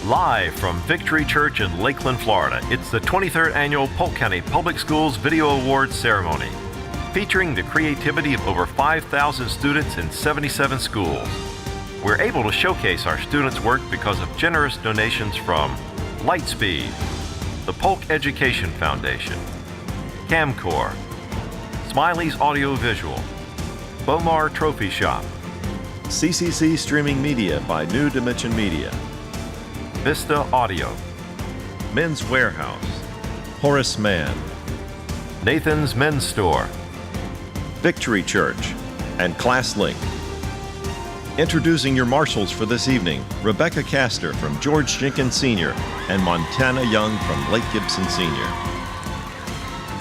Live from Victory Church in Lakeland, Florida, it's the 23rd Annual Polk County Public Schools Video Awards Ceremony, featuring the creativity of over 5,000 students in 77 schools. We're able to showcase our students' work because of generous donations from Lightspeed, the Polk Education Foundation, Camcor, Smiley's Audio Visual, Bomar Trophy Shop, CCC Streaming Media by New Dimension Media, Vista Audio, Men's Warehouse, Horace Mann, Nathan's Men's Store, Victory Church, and ClassLink. Introducing your marshals for this evening, Rebecca Castor from George Jenkins Sr. and Montana Young from Lake Gibson Sr.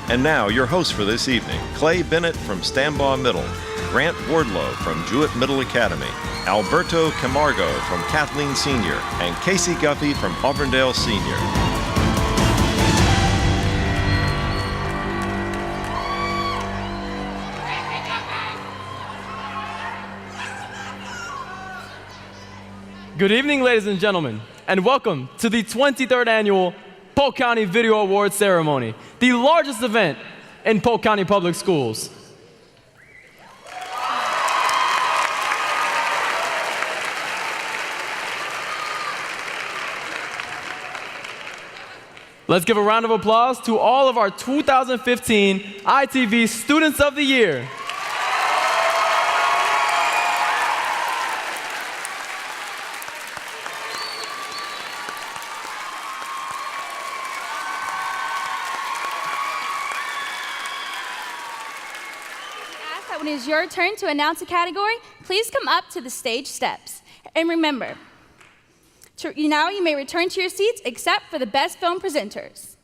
And now, your hosts for this evening, Clay Bennett from STAMBAUGH Middle, Grant Wardlow from Jewett Middle Academy, Alberto Camargo from Kathleen Sr., and Casey Guffey from Auburndale Sr. Good evening, ladies and gentlemen, and welcome to the 23rd Annual Polk County Video Awards Ceremony, the largest event in Polk County Public Schools. Let's give a round of applause to all of our 2015 ITV Students of the Year. When it is your turn to announce a category, please come up to the stage steps. And remember, now you may return to your seats except for the best film presenters.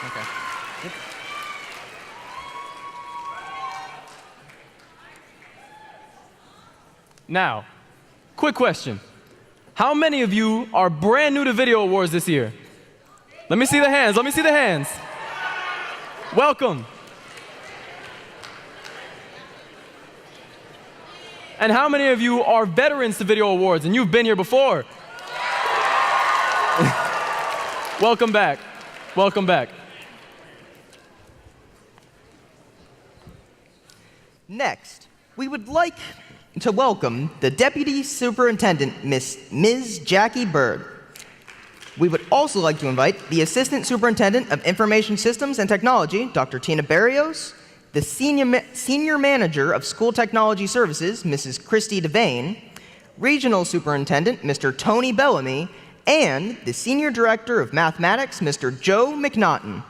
Okay. Now, quick question. How many of you are brand new to Video Awards this year? Let me see the hands. Let me see the hands. Welcome. And how many of you are veterans to Video Awards and you've been here before? Welcome back. Welcome back. Next, we would like to welcome the Deputy Superintendent, Ms. Jackie Bird. We would also like to invite the Assistant Superintendent of Information Systems and Technology, Dr. Tina Barrios, the Senior Manager of School Technology Services, Mrs. Christy Devane, Regional Superintendent, Mr. Tony Bellamy, and the Senior Director of Mathematics, Mr. Joe McNaughton.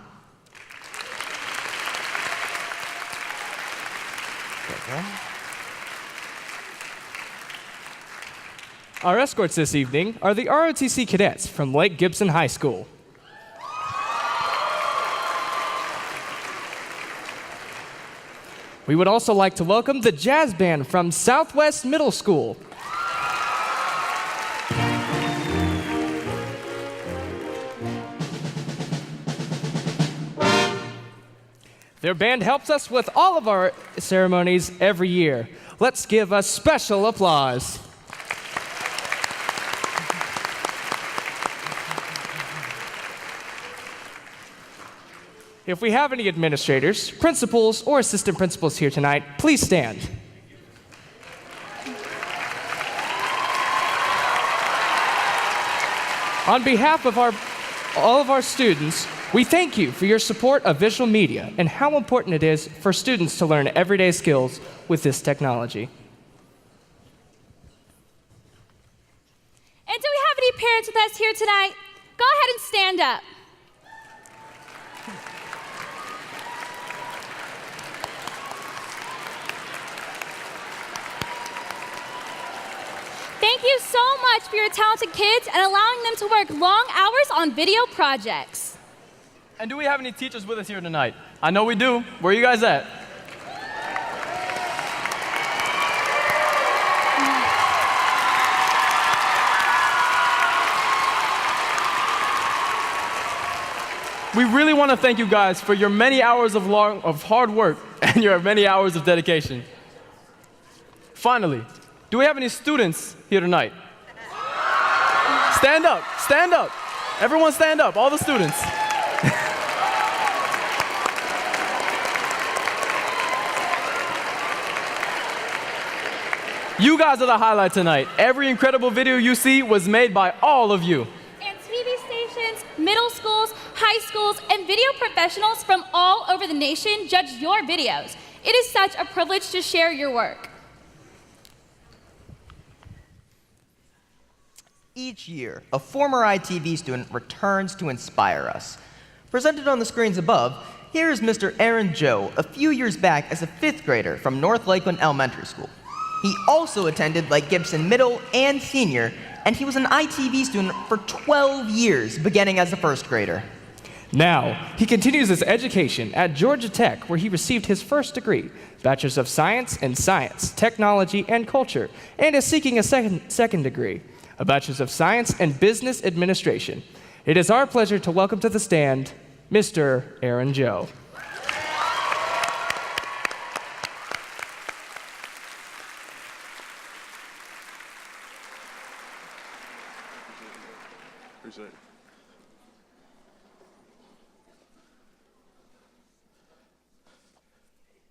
Our escorts this evening are the ROTC cadets from Lake Gibson High School. We would also like to welcome the jazz band from Southwest Middle School. Their band helps us with all of our ceremonies every year. Let's give a special applause. If we have any administrators, principals, or assistant principals here tonight, please stand. On behalf of all of our students, we thank you for your support of visual media and how important it is for students to learn everyday skills with this technology. And do we have any parents with us here tonight? Go ahead and stand up. Thank you so much for your talented kids and allowing them to work long hours on video projects. And do we have any teachers with us here tonight? I know we do. Where are you guys at? We really want to thank you guys for your many hours of hard work and your many hours of dedication. Finally, do we have any students here tonight? Stand up, stand up. Everyone stand up, all the students. You guys are the highlight tonight. Every incredible video you see was made by all of you. And TV stations, middle schools, high schools, and video professionals from all over the nation judge your videos. It is such a privilege to share your work. Each year, a former ITV student returns to inspire us. Presented on the screens above, here is Mr. Aaron Joe, a few years back as a 5th grader from North Lakeland Elementary School. He also attended Lake Gibson Middle and Senior, and he was an ITV student for 12 years, beginning as a 1st grader. Now, he continues his education at Georgia Tech, where he received his first degree, Bachelor's of Science in Science, Technology, and Culture, and is seeking a second degree, a Bachelor's of Science in Business Administration. It is our pleasure to welcome to the stand, Mr. Aaron Joe. Appreciate it.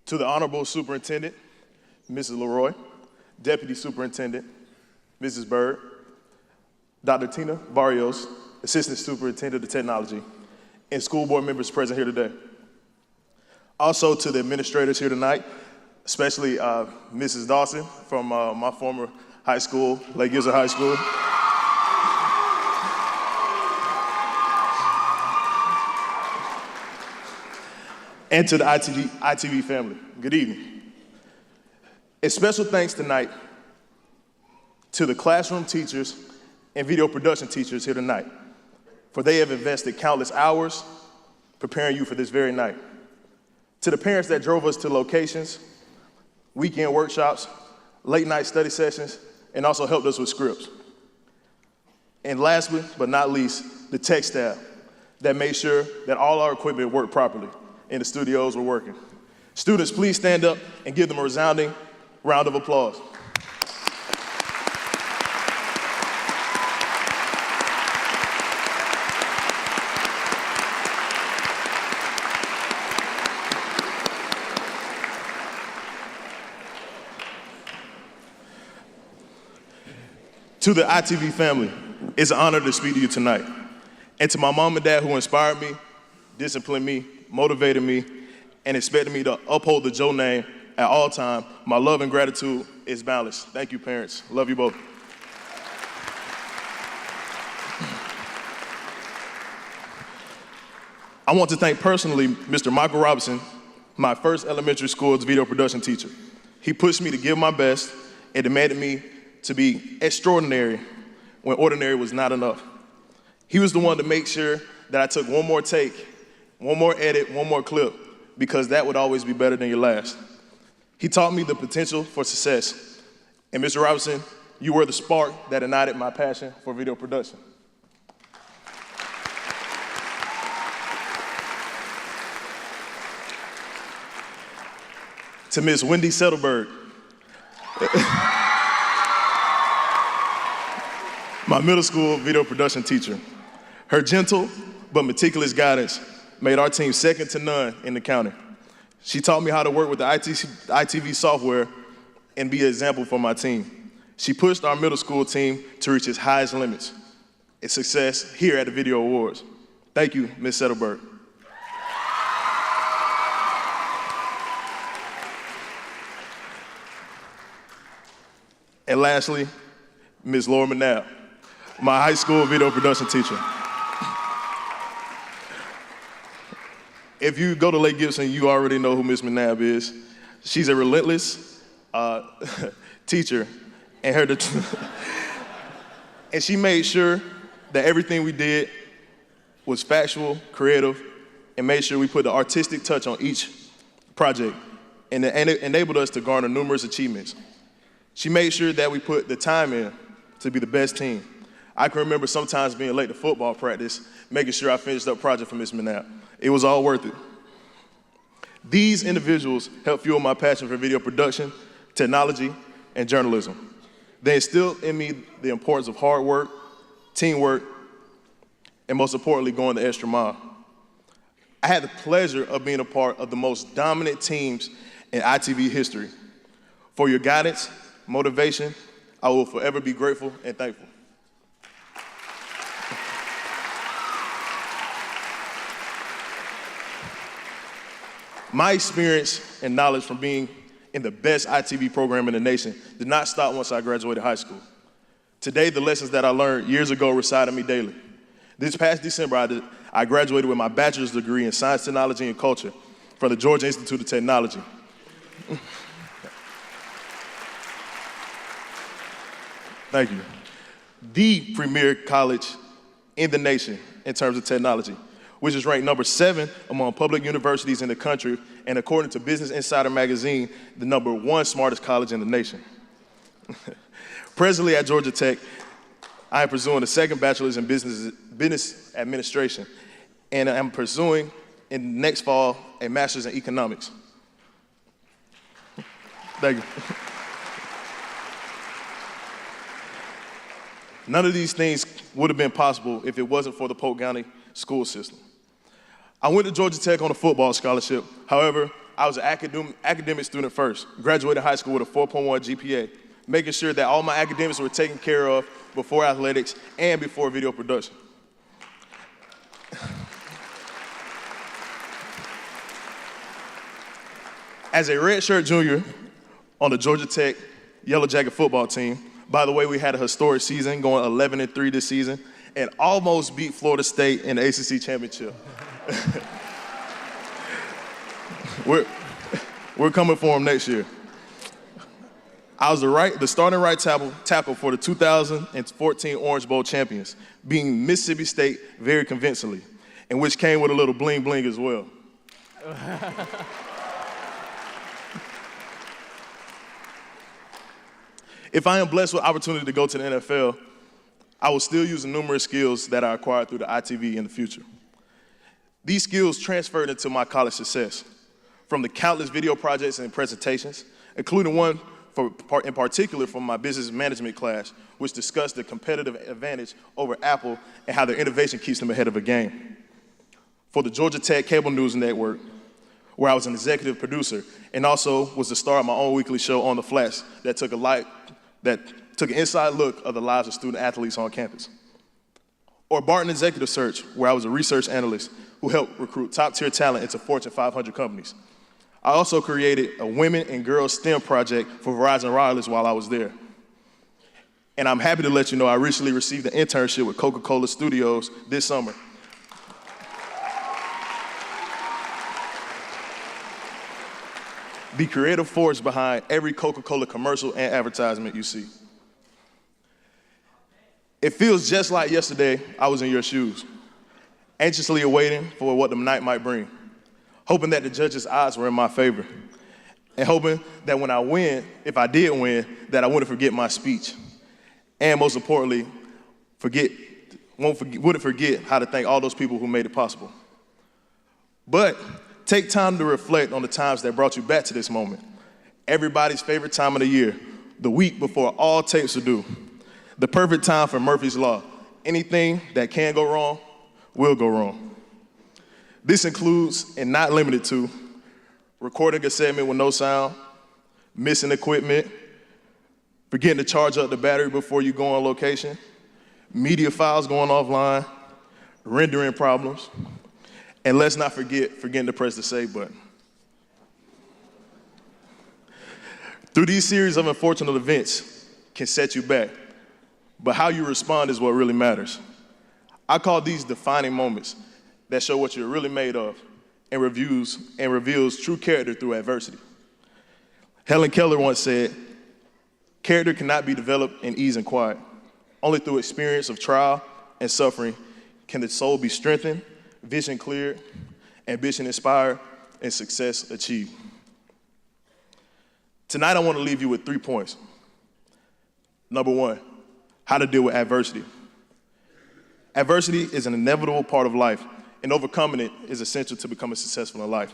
To the Honorable Superintendent, Mrs. Leroy, Deputy Superintendent, Mrs. Bird, Dr. Tina Barrios, Assistant Superintendent of Technology, and school board members present here today. Also to the administrators here tonight, especially Mrs. Dawson from my former high school, Lake Gibson High School. And to the ITV family, good evening. A special thanks tonight to the classroom teachers and video production teachers here tonight, for they have invested countless hours preparing you for this very night. To the parents that drove us to locations, weekend workshops, late night study sessions, and also helped us with scripts. And last but not least, the tech staff that made sure that all our equipment worked properly and the studios were working. Students, please stand up and give them a resounding round of applause. To the ITV family, it's an honor to speak to you tonight. And to my mom and dad who inspired me, disciplined me, motivated me, and expected me to uphold the Joe name at all times, my love and gratitude is boundless. Thank you, parents. Love you both. I want to thank personally Mr. Michael Robinson, my first elementary school's video production teacher. He pushed me to give my best and demanded me to be extraordinary when ordinary was not enough. He was the one to make sure that I took one more take, one more edit, one more clip, because that would always be better than your last. He taught me the potential for success. And Mr. Robinson, you were the spark that ignited my passion for video production. To Ms. Wendy Settleberg, my middle school video production teacher. Her gentle but meticulous guidance made our team second to none in the county. She taught me how to work with the ITV software and be an example for my team. She pushed our middle school team to reach its highest limits. Its success here at the Video Awards. Thank you, Ms. Settleberg. And lastly, Ms. Laura McNabb, my high school video production teacher. If you go to Lake Gibson, you already know who Ms. McNabb is. She's a relentless teacher, and and she made sure that everything we did was factual, creative, and made sure we put the artistic touch on each project, and it enabled us to garner numerous achievements. She made sure that we put the time in to be the best team. I can remember sometimes being late to football practice, making sure I finished up project for Ms. McNabb. It was all worth it. These individuals helped fuel my passion for video production, technology, and journalism. They instilled in me the importance of hard work, teamwork, and most importantly, going the extra mile. I had the pleasure of being a part of the most dominant teams in ITV history. For your guidance, motivation, I will forever be grateful and thankful. My experience and knowledge from being in the best ITV program in the nation did not stop once I graduated high school. Today, the lessons that I learned years ago reside in me daily. This past December, I graduated with my bachelor's degree in science, technology, and culture from the Georgia Institute of Technology. Thank you. The premier college in the nation in terms of technology, which is ranked number 7 among public universities in the country, and according to Business Insider magazine, the number 1 smartest college in the nation. Presently at Georgia Tech, I am pursuing a second bachelor's in business administration, and I'm pursuing in next fall a master's in economics. Thank you. None of these things would have been possible if it wasn't for the Polk County school system. I went to Georgia Tech on a football scholarship. However, I was an academic student first, graduated high school with a 4.1 GPA, making sure that all my academics were taken care of before athletics and before video production. As a redshirt junior on the Georgia Tech Yellow Jacket football team, by the way, we had a historic season, going 11-3 this season, and almost beat Florida State in the ACC championship. We're coming for them next year. I was the starting right tackle for the 2014 Orange Bowl champions, beating Mississippi State very convincingly, and which came with a little bling bling as well. If I am blessed with opportunity to go to the NFL, I will still use the numerous skills that I acquired through the ITV in the future. These skills transferred into my college success, from the countless video projects and presentations, including one in particular from my business management class, which discussed the competitive advantage over Apple and how their innovation keeps them ahead of the game. For the Georgia Tech Cable News Network, where I was an executive producer, and also was the star of my own weekly show, On the Flats, that took an inside look of the lives of student athletes on campus. Or Barton Executive Search, where I was a research analyst who helped recruit top-tier talent into Fortune 500 companies. I also created a women and girls STEM project for Verizon Wireless while I was there. And I'm happy to let you know I recently received an internship with Coca-Cola Studios this summer. The creative force behind every Coca-Cola commercial and advertisement you see. It feels just like yesterday I was in your shoes, anxiously awaiting for what the night might bring, hoping that the judges' odds were in my favor, and hoping that when I win, if I did win, that I wouldn't forget my speech, and most importantly, wouldn't forget how to thank all those people who made it possible. But take time to reflect on the times that brought you back to this moment. Everybody's favorite time of the year, the week before all tapes are due. The perfect time for Murphy's Law. Anything that can go wrong will go wrong. This includes, and not limited to, recording a segment with no sound, missing equipment, forgetting to charge up the battery before you go on location, media files going offline, rendering problems, and let's not forgetting to press the save button. Through these series of unfortunate events can set you back, but how you respond is what really matters. I call these defining moments that show what you're really made of and reveals true character through adversity. Helen Keller once said, "Character cannot be developed in ease and quiet. Only through experience of trial and suffering can the soul be strengthened, vision cleared, ambition inspired, and success achieved." Tonight, I want to leave you with 3 points. Number 1, how to deal with adversity. Adversity is an inevitable part of life, and overcoming it is essential to becoming successful in life.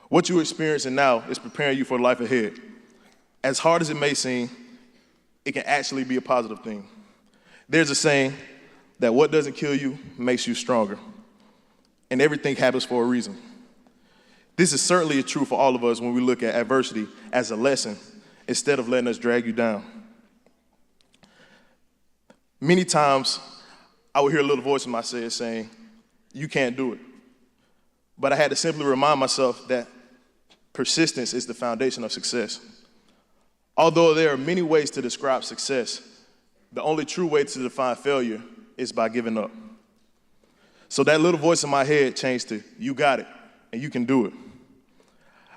What you're experiencing now is preparing you for life ahead. as hard as it may seem, it can actually be a positive thing. There's a saying that what doesn't kill you makes you stronger, and everything happens for a reason. This is certainly true for all of us when we look at adversity as a lesson instead of letting us drag you down. Many times, I would hear a little voice in my head saying, "You can't do it." But I had to simply remind myself that persistence is the foundation of success. Although there are many ways to describe success, the only true way to define failure is by giving up. So that little voice in my head changed to, "You got it, and you can do it."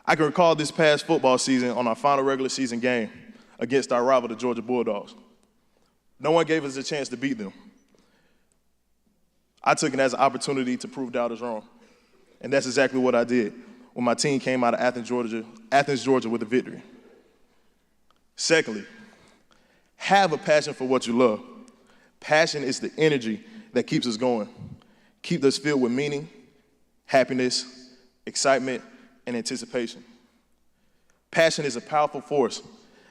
I can recall this past football season on our final regular season game against our rival, the Georgia Bulldogs. No one gave us a chance to beat them. I took it as an opportunity to prove doubters wrong. And that's exactly what I did when my team came out of Athens, Georgia with a victory. Secondly, have a passion for what you love. Passion is the energy that keeps us going, keeps us filled with meaning, happiness, excitement, and anticipation. Passion is a powerful force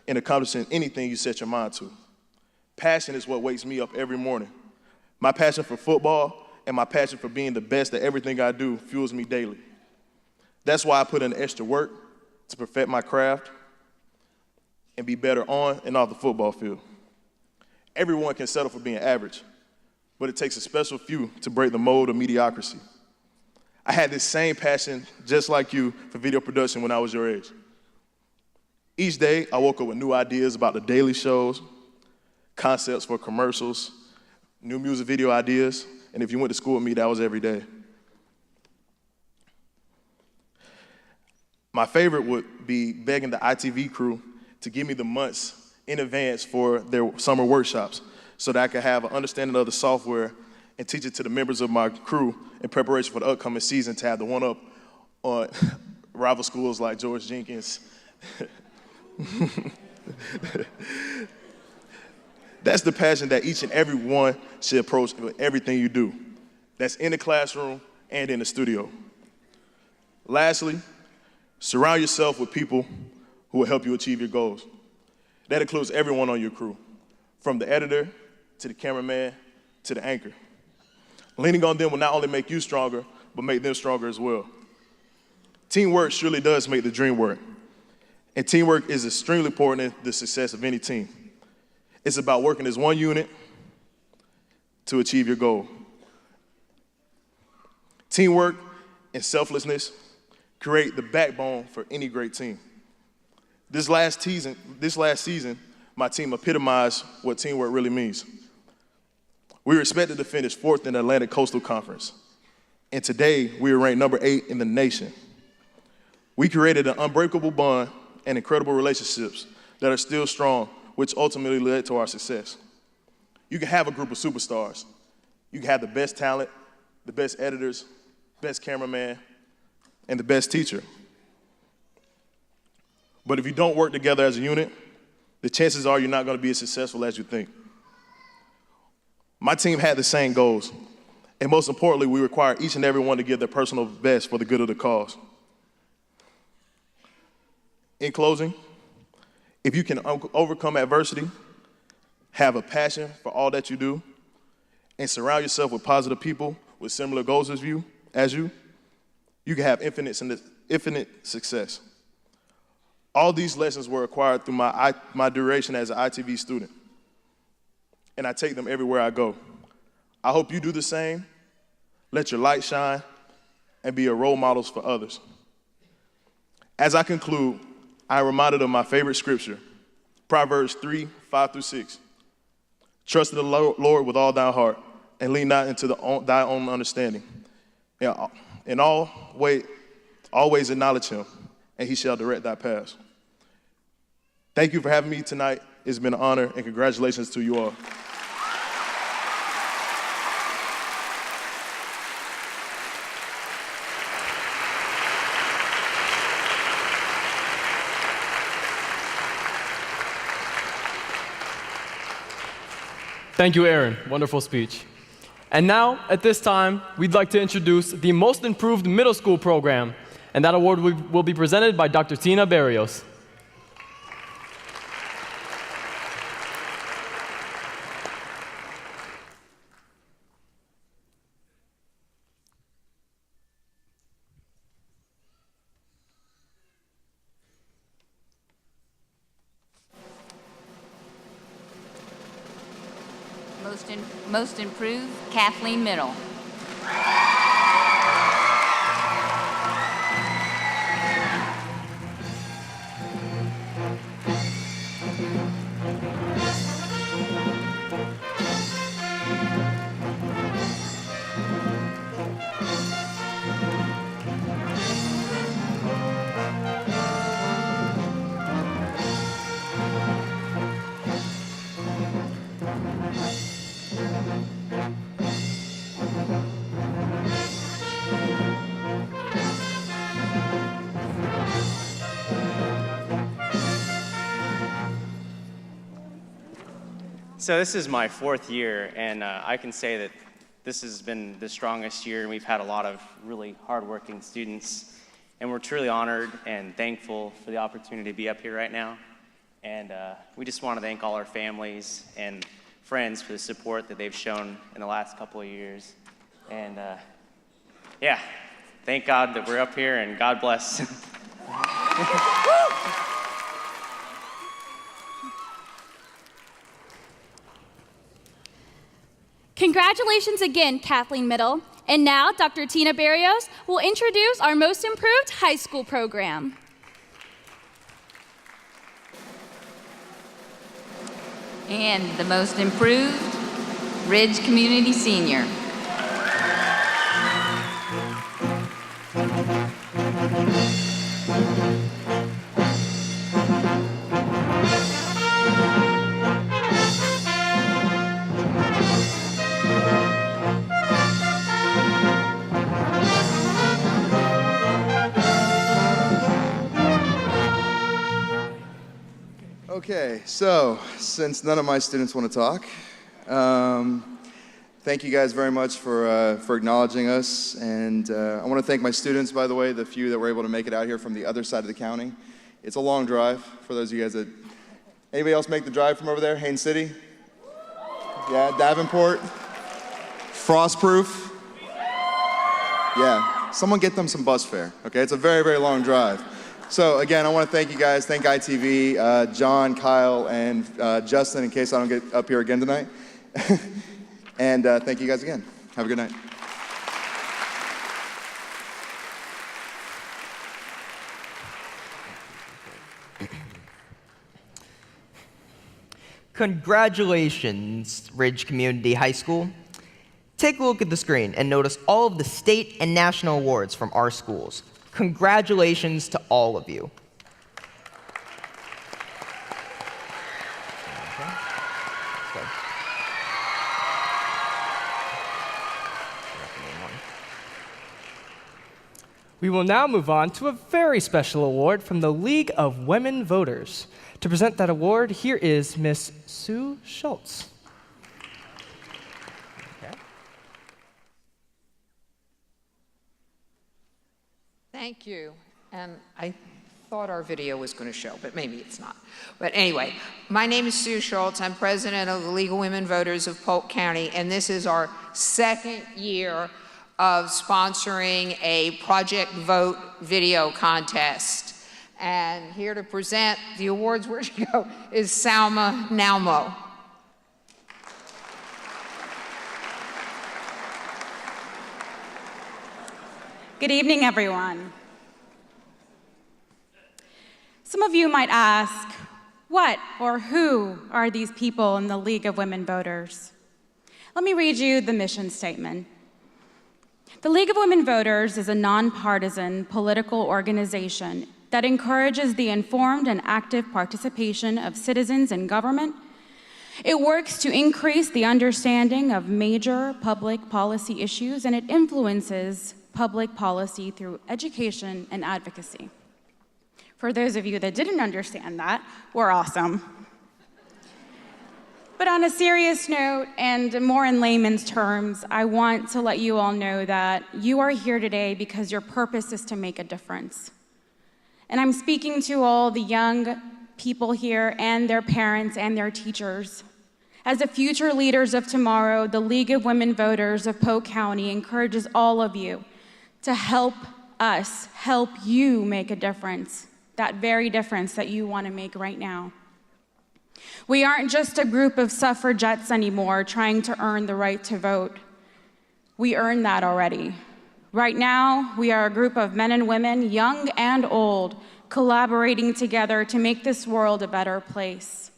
in accomplishing anything you set your mind to. Passion is what wakes me up every morning. My passion for football and my passion for being the best at everything I do fuels me daily. That's why I put in the extra work to perfect my craft and be better on and off the football field. Everyone can settle for being average, but it takes a special few to break the mold of mediocrity. I had this same passion, just like you, for video production when I was your age. Each day, I woke up with new ideas about the daily shows, concepts for commercials, new music video ideas, and if you went to school with me, that was every day. My favorite would be begging the ITV crew to give me the months in advance for their summer workshops so that I could have an understanding of the software and teach it to the members of my crew in preparation for the upcoming season to have the one-up on rival schools like George Jenkins. That's the passion that each and every one should approach with everything you do. That's in the classroom and in the studio. Lastly, surround yourself with people who will help you achieve your goals. That includes everyone on your crew, from the editor to the cameraman to the anchor. Leaning on them will not only make you stronger, but make them stronger as well. Teamwork surely does make the dream work. And teamwork is extremely important in the success of any team. It's about working as one unit to achieve your goal. Teamwork and selflessness create the backbone for any great team. This last season, my team epitomized what teamwork really means. We were expected to finish 4th in the Atlantic Coastal Conference, and today we are ranked number 8 in the nation. We created an unbreakable bond and incredible relationships that are still strong, which ultimately led to our success. You can have a group of superstars. You can have the best talent, the best editors, best cameraman, and the best teacher. But if you don't work together as a unit, the chances are you're not going to be as successful as you think. My team had the same goals, and most importantly, we require each and every one to give their personal best for the good of the cause. In closing, if you can overcome adversity, have a passion for all that you do, and surround yourself with positive people with similar goals as you can have infinite success. All these lessons were acquired through my duration as an ITV student, and I take them everywhere I go. I hope you do the same. Let your light shine and be a role models for others. As I conclude, I am reminded of my favorite scripture, Proverbs 3:5-6. Trust in the Lord with all thy heart, and lean not into thy own understanding. In all ways, always acknowledge him, and he shall direct thy paths. Thank you for having me tonight. It's been an honor, and congratulations to you all. Thank you, Aaron. Wonderful speech. And now, at this time, we'd like to introduce the Most Improved Middle School Program, and that award will be presented by Dr. Tina Barrios. Most Improved, Kathleen Middle. So this is my 4th year, and I can say that this has been the strongest year, and we've had a lot of really hardworking students, and we're truly honored and thankful for the opportunity to be up here right now. And we just want to thank all our families and friends for the support that they've shown in the last couple of years. And yeah, thank God that we're up here, and God bless. Congratulations again, Kathleen Middle. And now, Dr. Tina Barrios will introduce our Most Improved High School program. And the Most Improved, Ridge Community Senior. Okay, so since none of my students want to talk, thank you guys very much for acknowledging us. And I want to thank my students, by the way, the few that were able to make it out here from the other side of the county. It's a long drive for those of you guys that, anybody else make the drive from over there? Haines City? Yeah, Davenport? Frostproof? Yeah, someone get them some bus fare, okay? It's a very, very long drive. So again, I want to thank you guys, thank ITV, John, Kyle, and Justin, in case I don't get up here again tonight. And thank you guys again. Have a good night. Congratulations, Ridge Community High School. Take a look at the screen and notice all of the state and national awards from our schools. Congratulations to all of you. We will now move on to a very special award from the League of Women Voters. To present that award, here is Miss Sue Schultz. Thank you. And I thought our video was going to show, but maybe it's not. But anyway, my name is Sue Schultz. I'm president of the League of Women Voters of Polk County, and this is our 2nd year of sponsoring a Project Vote video contest. And here to present the awards, where'd you go, is Salma Nalmo. Good evening, everyone. Some of you might ask, what or who are these people in the League of Women Voters? Let me read you the mission statement. The League of Women Voters is a nonpartisan political organization that encourages the informed and active participation of citizens in government. It works to increase the understanding of major public policy issues, and it influences public policy through education and advocacy. For those of you that didn't understand that, we're awesome. But on a serious note, and more in layman's terms, I want to let you all know that you are here today because your purpose is to make a difference. And I'm speaking to all the young people here and their parents and their teachers. As the future leaders of tomorrow, the League of Women Voters of Polk County encourages all of you to help us help you make a difference, that very difference that you want to make right now. We aren't just a group of suffragettes anymore trying to earn the right to vote. We earned that already. Right now, we are a group of men and women, young and old, collaborating together to make this world a better place.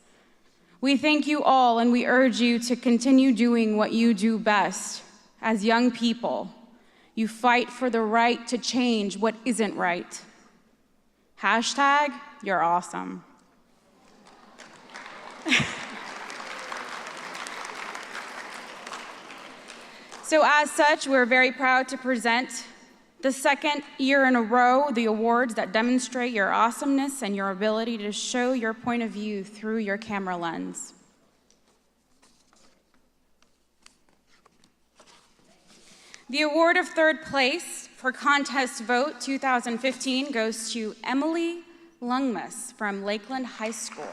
We thank you all, and we urge you to continue doing what you do best. As young people, you fight for the right to change what isn't right. Hashtag, you're awesome. So as such, we're very proud to present the second year in a row the awards that demonstrate your awesomeness and your ability to show your point of view through your camera lens. The award of third place for Contest Vote 2015 goes to Emily Lungmas from Lakeland High School.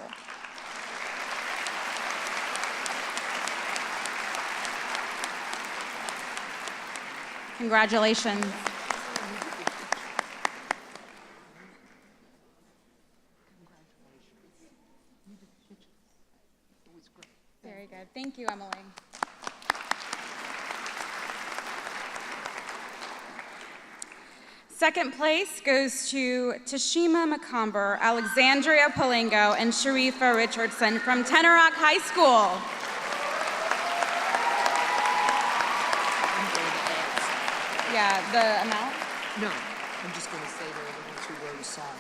Congratulations. Very good. Thank you, Emily. Second place goes to Tashima McComber, Alexandria Palengo, and Sharifa Richardson from Tenorock High School. Yeah, the amount? No, I'm just going to say they're the ones who wrote a song.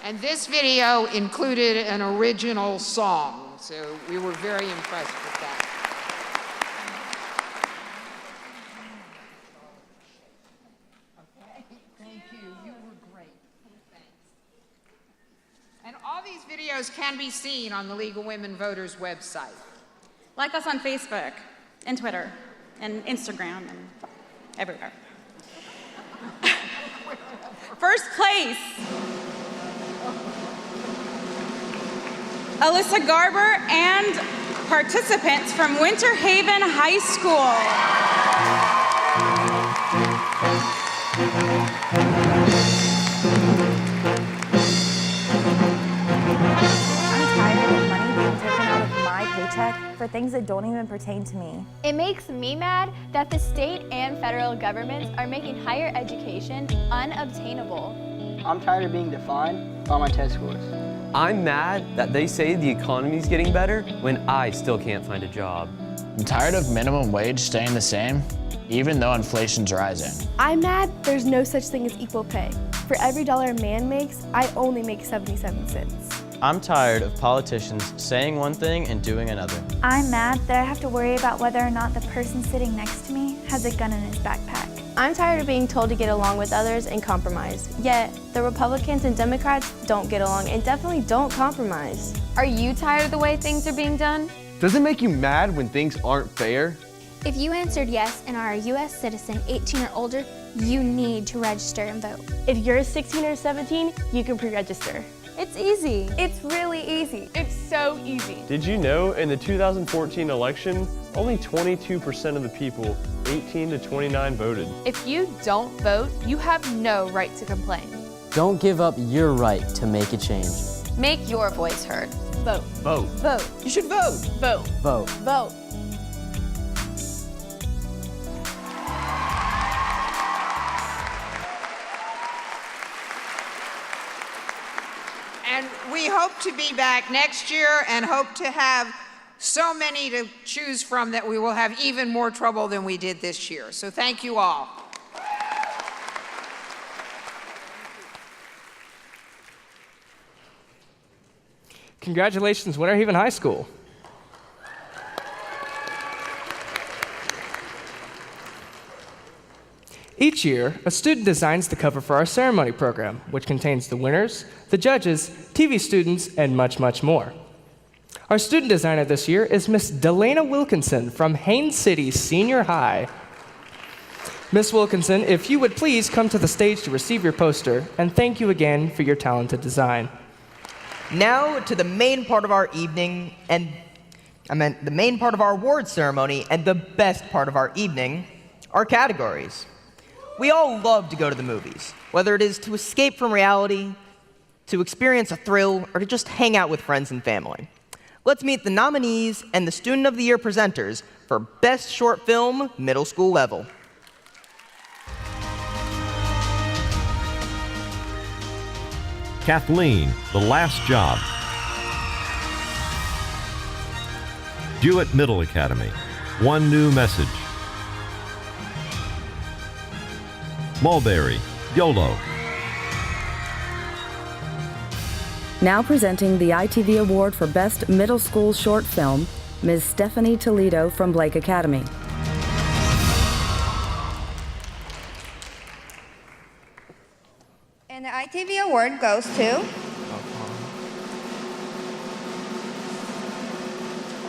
And this video included an original song, so we were very impressed with that. Okay, thank you. You were great. Thanks. And all these videos can be seen on the League of Women Voters website. Like us on Facebook and Twitter and Instagram and everywhere. First place, Alyssa Garber and participants from Winter Haven High School. Paycheck for things that don't even pertain to me. It makes me mad that the state and federal governments are making higher education unobtainable. I'm tired of being defined by my test scores. I'm mad that they say the economy's getting better when I still can't find a job. I'm tired of minimum wage staying the same, even though inflation's rising. I'm mad there's no such thing as equal pay. For every dollar a man makes, I only make 77 cents. I'm tired of politicians saying one thing and doing another. I'm mad that I have to worry about whether or not the person sitting next to me has a gun in his backpack. I'm tired of being told to get along with others and compromise. Yet, the Republicans and Democrats don't get along and definitely don't compromise. Are you tired of the way things are being done? Does it make you mad when things aren't fair? If you answered yes and are a U.S. citizen 18 or older, you need to register and vote. If you're 16 or 17, you can pre-register. It's easy. It's really easy. It's so easy. Did you know in the 2014 election, only 22% of the people 18 to 29 voted? If you don't vote, you have no right to complain. Don't give up your right to make a change. Make your voice heard. Vote. Vote. Vote. You should vote. Vote. Vote. Vote. And we hope to be back next year and hope to have so many to choose from that we will have even more trouble than we did this year. So thank you all. Congratulations, Winter Haven High School. Each year, a student designs the cover for our ceremony program, which contains the winners, the judges, TV students, and much, much more. Our student designer this year is Miss Delana Wilkinson from Haines City Senior High. Miss Wilkinson, if you would please come to the stage to receive your poster, and thank you again for your talented design. Now to the main part of our evening, and the main part of our awards ceremony, and the best part of our evening, our categories. We all love to go to the movies, whether it is to escape from reality, to experience a thrill, or to just hang out with friends and family. Let's meet the nominees and the Student of the Year presenters for Best Short Film, Middle School Level. Kathleen, The Last Job. JEWETT Middle Academy, One New Message. MULBERRY, YOLO. Now presenting the ITV Award for Best Middle School Short Film, Ms. Stephanie Toledo from Blake Academy. And the ITV Award goes to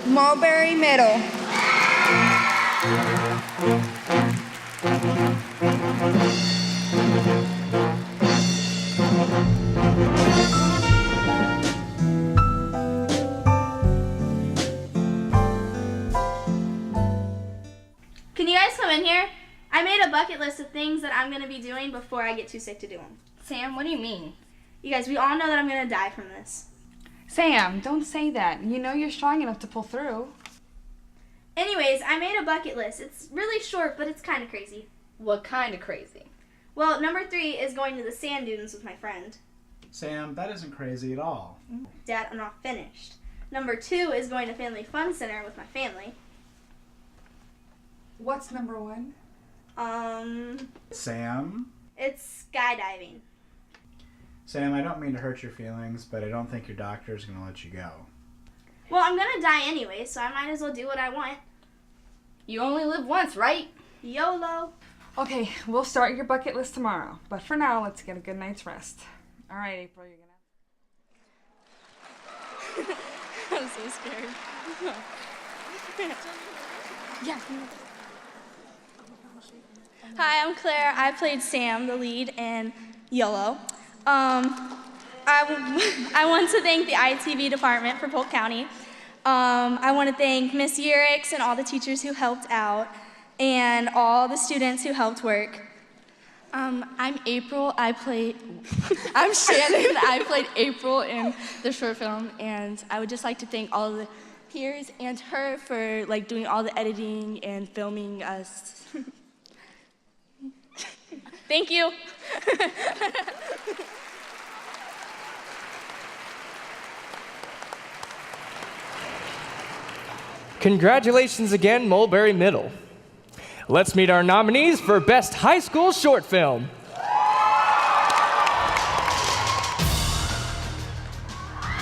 Mulberry Middle. Can you guys come in here? I made a bucket list of things that I'm going to be doing before I get too sick to do them. Sam, what do you mean? You guys, we all know that I'm going to die from this. Sam, don't say that. You know you're strong enough to pull through. Anyways, I made a bucket list. It's really short, but it's kind of crazy. What kind of crazy? Well, number 3 is going to the sand dunes with my friend. Sam, that isn't crazy at all. Dad, I'm not finished. Number 2 is going to Family Fun Center with my family. What's number 1? Sam? It's skydiving. Sam, I don't mean to hurt your feelings, but I don't think your doctor is going to let you go. Well, I'm going to die anyway, so I might as well do what I want. You only live once, right? YOLO. Okay, we'll start your bucket list tomorrow. But for now, let's get a good night's rest. All right, April, you're gonna... I'm so scared. Yeah. Hi, I'm Claire. I played Sam, the lead, in YOLO. I want to thank the ITV department for Polk County. I want to thank Miss Urix and all the teachers who helped out, and all the students who helped work. I'm April. I'm Shannon. I played April in the short film, and I would just like to thank all the peers and her for doing all the editing and filming us. Thank you. Congratulations again, Mulberry Middle. Let's meet our nominees for Best High School Short Film.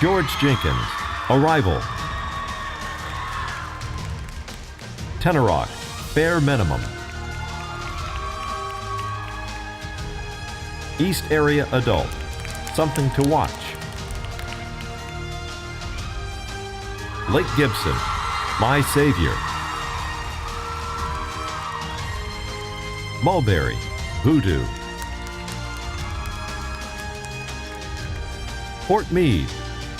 George Jenkins, Arrival. Tenorock, Bare Minimum. East Area Adult, Something to Watch. Lake Gibson, My Savior. Mulberry, Voodoo. Fort Meade,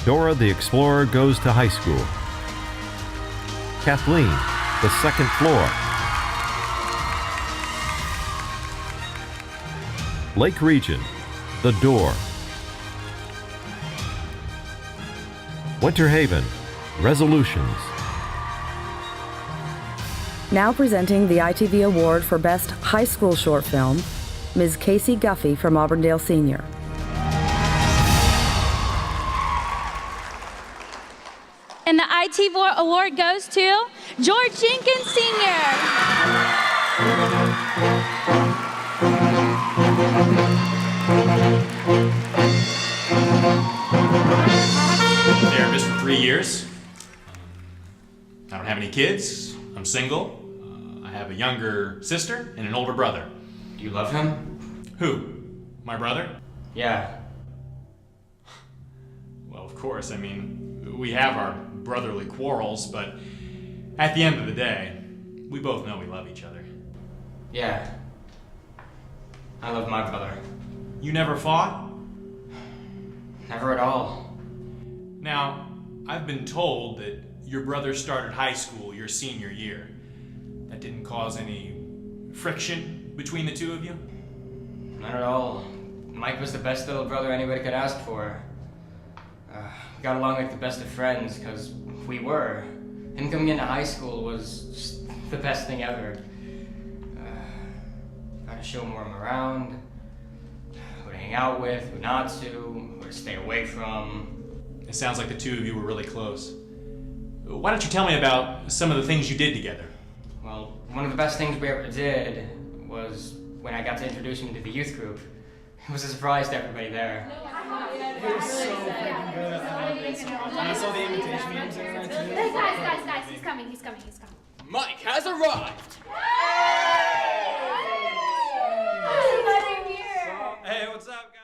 Dora the Explorer Goes to High School. Kathleen, The Second Floor. Lake Region, The Door. Winter Haven, Resolutions. Now presenting the ITV Award for Best High School Short Film, Ms. Casey Guffey from Auburndale Senior. And the ITV Award goes to George Jenkins Sr. Therapist for 3 years. I don't have any kids. I'm single. I have a younger sister and an older brother. Do you love him? Who? My brother? Yeah. Well, of course. I mean, we have our brotherly quarrels, but at the end of the day, we both know we love each other. Yeah. I love my brother. You never fought? Never at all. Now, I've been told that your brother started high school your senior year. That didn't cause any friction between the two of you? Not at all. Mike was the best little brother anybody could ask for. got along like the best of friends, because we were. Him coming into high school was just the best thing ever. Got to show him where I'm around, who to hang out with, who not to, who to stay away from. It sounds like the two of you were really close. Why don't you tell me about some of the things you did together? Well, one of the best things we ever did was when I got to introduce him to the youth group. It was a surprise to everybody there. It was so freaking good. I saw the invitation memes and everything too. Guys, he's coming. Mike has arrived! Hey, what's up, guys?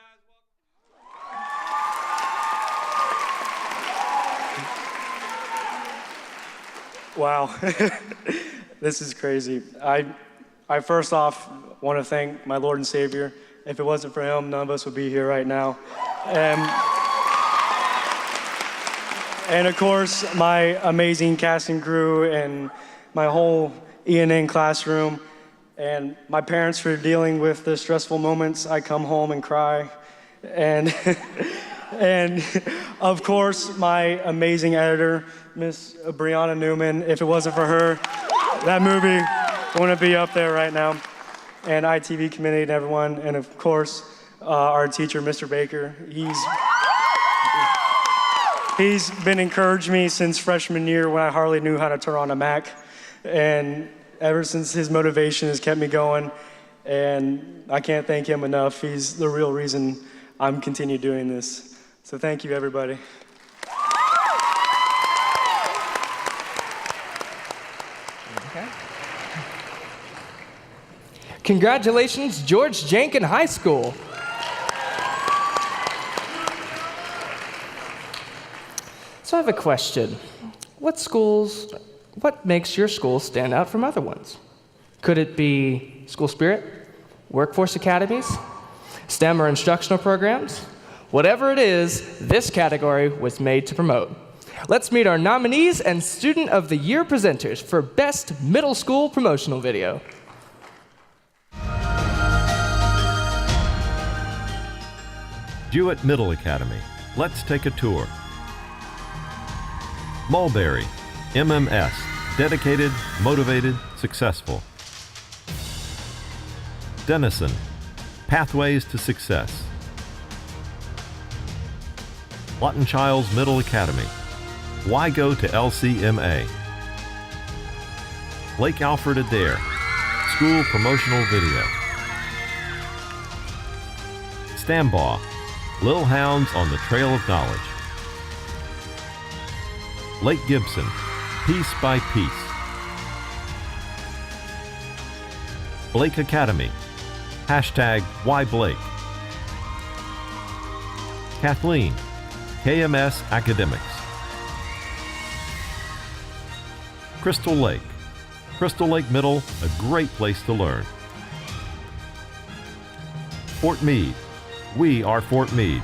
Wow, this is crazy. I first off want to thank my Lord and Savior. If it wasn't for him, none of us would be here right now. And of course, my amazing casting crew and my whole ENN classroom, and my parents for dealing with the stressful moments. I come home and cry. And, and of course, my amazing editor, Miss Brianna Newman. If it wasn't for her, that movie wouldn't be up there right now. And ITV committee and everyone, and of course, our teacher, Mr. Baker. He's been encouraging me since freshman year when I hardly knew how to turn on a Mac. And ever since, his motivation has kept me going. And I can't thank him enough. He's the real reason I'm continue doing this. So thank you, everybody. Okay. Congratulations, George Jenkins High School. So I have a question. What makes your school stand out from other ones? Could it be school spirit, workforce academies, STEM or instructional programs? Whatever it is, this category was made to promote. Let's meet our nominees and Student of the Year presenters for Best Middle School Promotional Video. Jewett Middle Academy. Let's take a tour. Mulberry, MMS, dedicated, motivated, successful. Denison, pathways to success. Lawton Childs Middle Academy, why go to LCMA? Lake Alfred-ADDAIR, school promotional video. STAMBAUGH, Little Hounds on the Trail of Knowledge. Lake Gibson, Piece by Piece. Blake Academy, #WhyBlake. Kathleen, KMS Academics. Crystal Lake Middle, a great place to learn. Fort Meade, we are Fort Meade.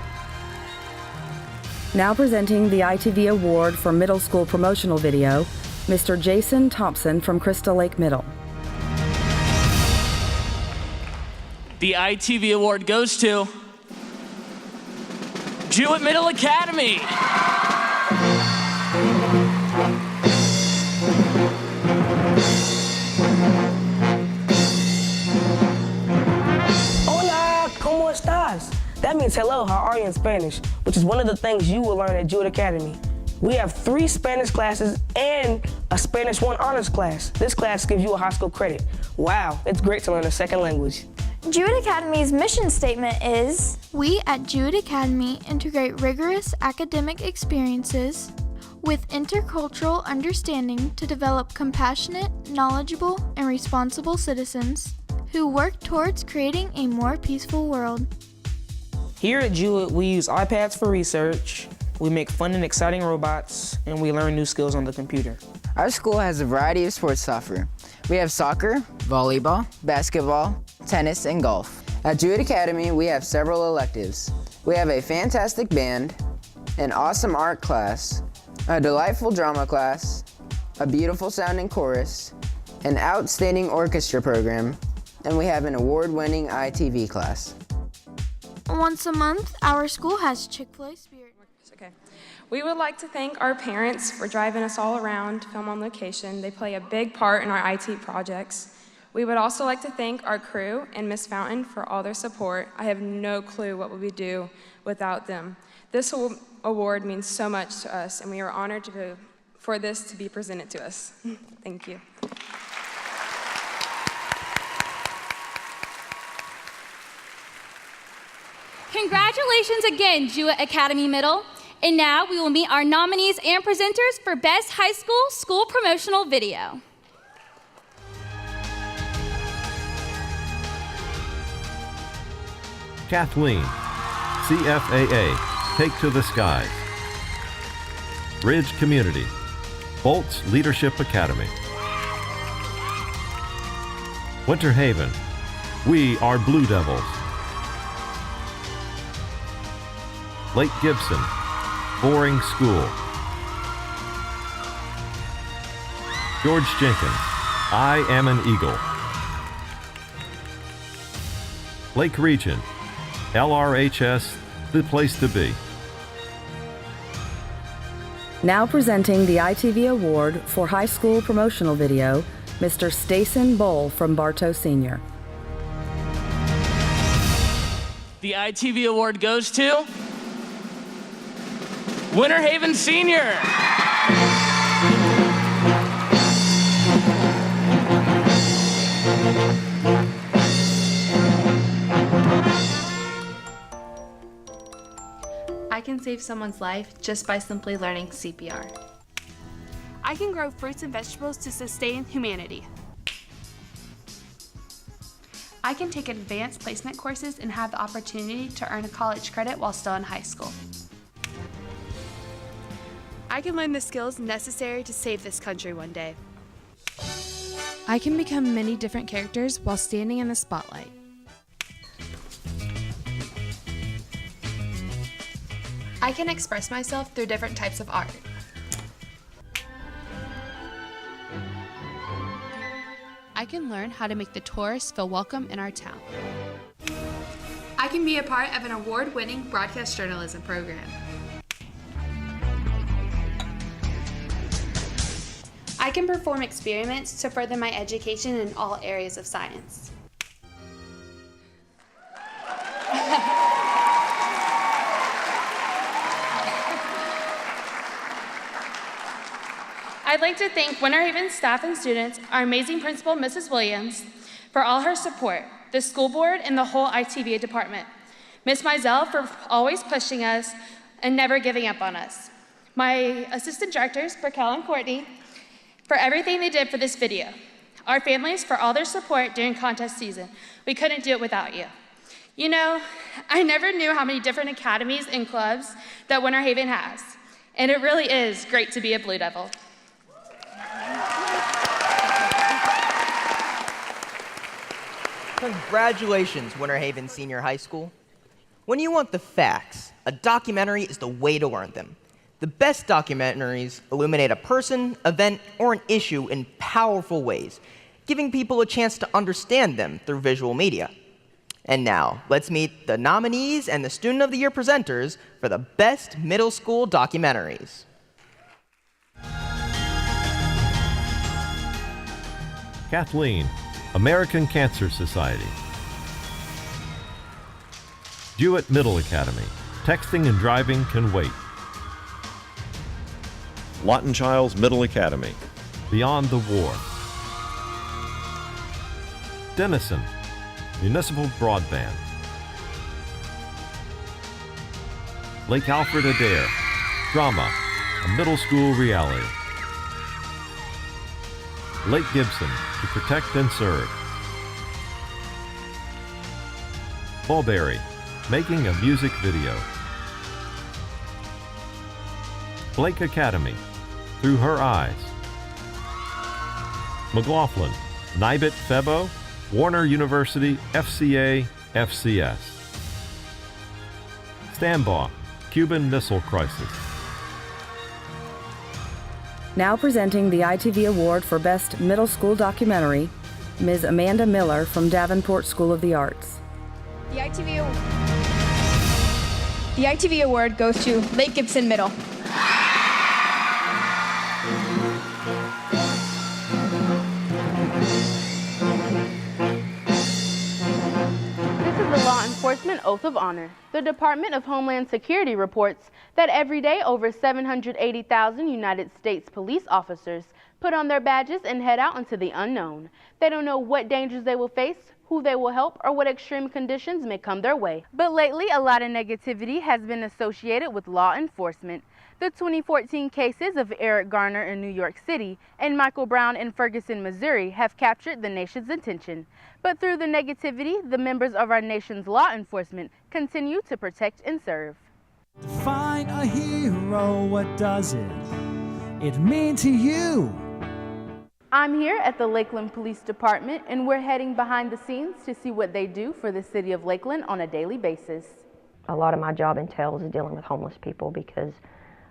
Now presenting the ITV Award for Middle School Promotional Video, Mr. Jason Thompson from Crystal Lake Middle. The ITV Award goes to Jewett Middle Academy. Hola, ¿cómo estás? That means hello, how are you in Spanish, which is one of the things you will learn at Jewett Academy. We have 3 Spanish classes and a Spanish 1 honors class. This class gives you a high school credit. Wow, it's great to learn a second language. Jewett Academy's mission statement is, we at Jewett Academy integrate rigorous academic experiences with intercultural understanding to develop compassionate, knowledgeable, and responsible citizens who work towards creating a more peaceful world. Here at Jewett, we use iPads for research, we make fun and exciting robots, and we learn new skills on the computer. Our school has a variety of sports to offer. We have soccer, volleyball, basketball, tennis, and golf. At Jewett Academy, we have several electives. We have a fantastic band, an awesome art class, a delightful drama class, a beautiful sounding chorus, an outstanding orchestra program, and we have an award-winning ITV class. Once a month, our school has Chick-fil-A Spirit. Okay. We would like to thank our parents for driving us all around, film on location. They play a big part in our IT projects. We would also like to thank our crew and Miss Fountain for all their support. I have no clue what we would do without them. This award means so much to us, and we are honored for this to be presented to us. Thank you. Congratulations again, Jewett Academy Middle. And now we will meet our nominees and presenters for Best High School School Promotional Video. Kathleen, CFAA, Take to the Skies. Ridge Community, Bolt's Leadership Academy. Winter Haven, We Are Blue Devils. Lake Gibson, Boring School. George Jenkins, I Am an Eagle. Lake Region, LRHS, The Place to Be. Now presenting the ITV Award for High School Promotional Video, Mr. Stason Bowl from Bartow Senior. The ITV Award goes to Winter Haven Senior. I can save someone's life just by simply learning CPR. I can grow fruits and vegetables to sustain humanity. I can take advanced placement courses and have the opportunity to earn a college credit while still in high school. I can learn the skills necessary to save this country one day. I can become many different characters while standing in the spotlight. I can express myself through different types of art. I can learn how to make the tourists feel welcome in our town. I can be a part of an award-winning broadcast journalism program. I can perform experiments to further my education in all areas of science. I'd like to thank Winter Haven staff and students, our amazing principal, Mrs. Williams, for all her support, the school board, and the whole ITVA department. Ms. Mizell for always pushing us and never giving up on us. My assistant directors, Raquel and Courtney, for everything they did for this video. Our families for all their support during contest season. We couldn't do it without you. You know, I never knew how many different academies and clubs that Winter Haven has. And it really is great to be a Blue Devil. Congratulations, Winter Haven Senior High School. When you want the facts, a documentary is the way to learn them. The best documentaries illuminate a person, event, or an issue in powerful ways, giving people a chance to understand them through visual media. And now, let's meet the nominees and the Student of the Year presenters for the best middle school documentaries. Kathleen, American Cancer Society. Jewett Middle Academy, Texting and Driving Can Wait. Lawton Childs Middle Academy. Beyond the War. Denison, Municipal Broadband. Lake Alfred-ADDAIR, Drama, a Middle School Reality. Lake Gibson, To Protect and Serve. Mulberry, Making a Music Video. Blake Academy, Through Her Eyes. McLaughlin, Nibet Febo, Warner University, FCA, FCS. STAMBAUGH, Cuban Missile Crisis. Now presenting the ITV Award for Best Middle School Documentary, Ms. Amanda Miller from Davenport School of the Arts. The ITV Award. The ITV award goes to Lake Gibson Middle. The Law Enforcement Oath of Honor. The Department of Homeland Security reports that every day over 780,000 United States police officers put on their badges and head out into the unknown. They don't know what dangers they will face, who they will help, or what extreme conditions may come their way. But lately, a lot of negativity has been associated with law enforcement. The 2014 cases of Eric Garner in New York City and Michael Brown in Ferguson, Missouri have captured the nation's attention. But through the negativity, the members of our nation's law enforcement continue to protect and serve. Define a hero, what does it mean to you? I'm here at the Lakeland Police Department, and we're heading behind the scenes to see what they do for the city of Lakeland on a daily basis. A lot of my job entails dealing with homeless people because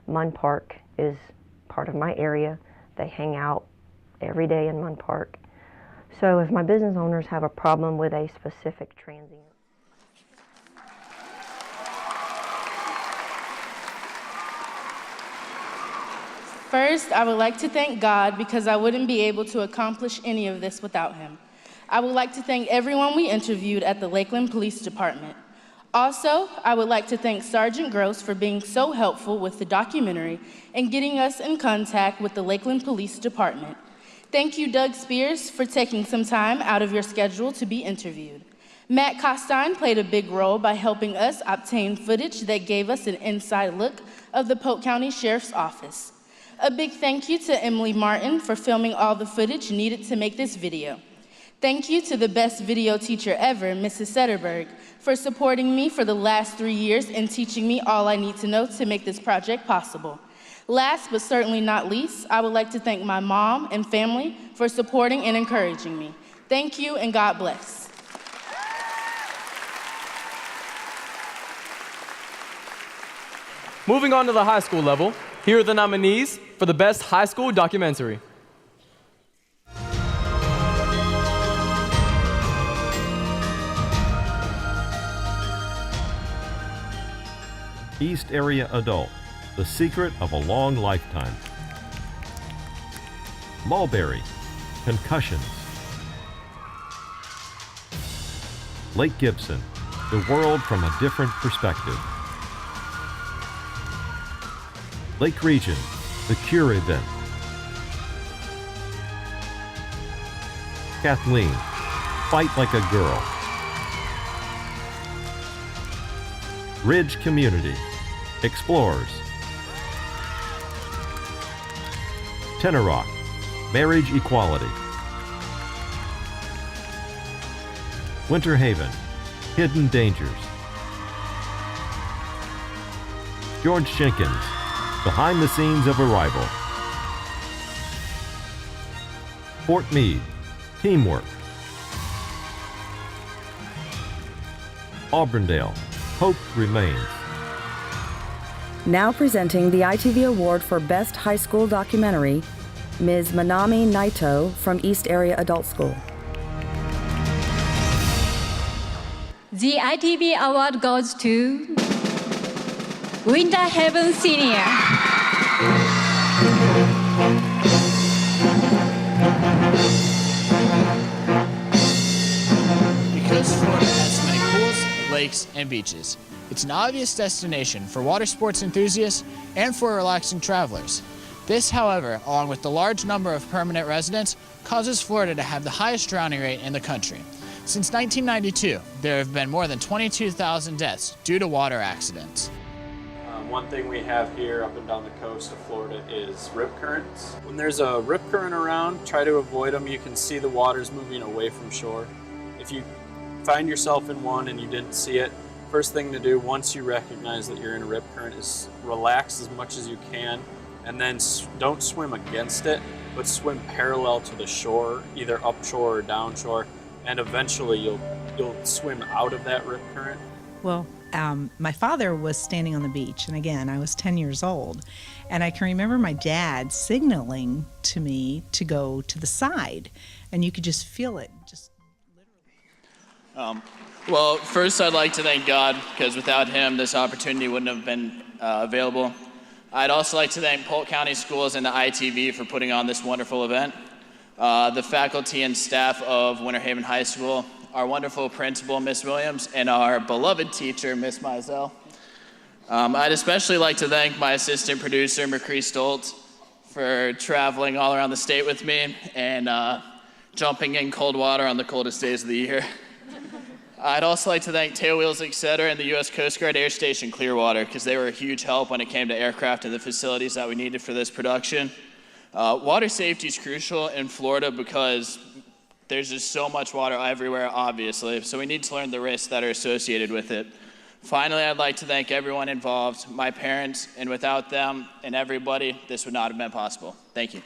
Mun Park is part of my area. They hang out every day in Mun Park. So if my business owners have a problem with a specific transient, First, I would like to thank God because I wouldn't be able to accomplish any of this without him. I would like to thank everyone we interviewed at the Lakeland Police Department. Also, I would like to thank Sergeant Gross for being so helpful with the documentary and getting us in contact with the Lakeland Police Department. Thank you, Doug Spears, for taking some time out of your schedule to be interviewed. Matt Costine played a big role by helping us obtain footage that gave us an inside look of the Polk County Sheriff's Office. A big thank you to Emily Martin for filming all the footage needed to make this video. Thank you to the best video teacher ever, Mrs. Setterberg, for supporting me for the last 3 years and teaching me all I need to know to make this project possible. Last but certainly not least, I would like to thank my mom and family for supporting and encouraging me. Thank you and God bless. Moving on to the high school level, here are the nominees for the Best High School Documentary. East Area Adult, The Secret of a Long Lifetime. Mulberry, Concussions. Lake Gibson, The World from a Different Perspective. Lake Region, The Cure Event. Kathleen, Fight Like a Girl. Ridge Community, Explorers. Tenorock, Marriage Equality. Winter Haven, Hidden Dangers. George Jenkins, Behind the Scenes of Arrival. Fort Meade, Teamwork. Auburndale, Hope Remains. Now presenting the ITV Award for Best High School Documentary, Ms. Manami Naito from East Area Adult School. The ITV Award goes to Winter Haven Senior. Because Florida has many pools, lakes, and beaches, it's an obvious destination for water sports enthusiasts and for relaxing travelers. This, however, along with the large number of permanent residents, causes Florida to have the highest drowning rate in the country. Since 1992, there have been more than 22,000 deaths due to water accidents. One thing we have here up and down the coast of Florida is rip currents. When there's a rip current around, try to avoid them. You can see the waters moving away from shore. If you find yourself in one and you didn't see it, first thing to do once you recognize that you're in a rip current is relax as much as you can, and then don't swim against it, but swim parallel to the shore, either upshore or downshore, and eventually you'll swim out of that rip current. Well, my father was standing on the beach, and again, I was 10 years old, and I can remember my dad signaling to me to go to the side, and you could just feel it, just literally. Well, first I'd like to thank God, because without him, this opportunity wouldn't have been available. I'd also like to thank Polk County Schools and the ITV for putting on this wonderful event. The faculty and staff of Winter Haven High School, our wonderful principal, Miss Williams, and our beloved teacher, Miss Mizell. I'd especially like to thank my assistant producer, McCree Stoltz, for traveling all around the state with me and jumping in cold water on the coldest days of the year. I'd also like to thank Tailwheels, etc., and the U.S. Coast Guard Air Station Clearwater, because they were a huge help when it came to aircraft and the facilities that we needed for this production. Water safety is crucial in Florida because there's just so much water everywhere, obviously, so we need to learn the risks that are associated with it. Finally, I'd like to thank everyone involved, my parents, and without them and everybody, this would not have been possible. Thank you.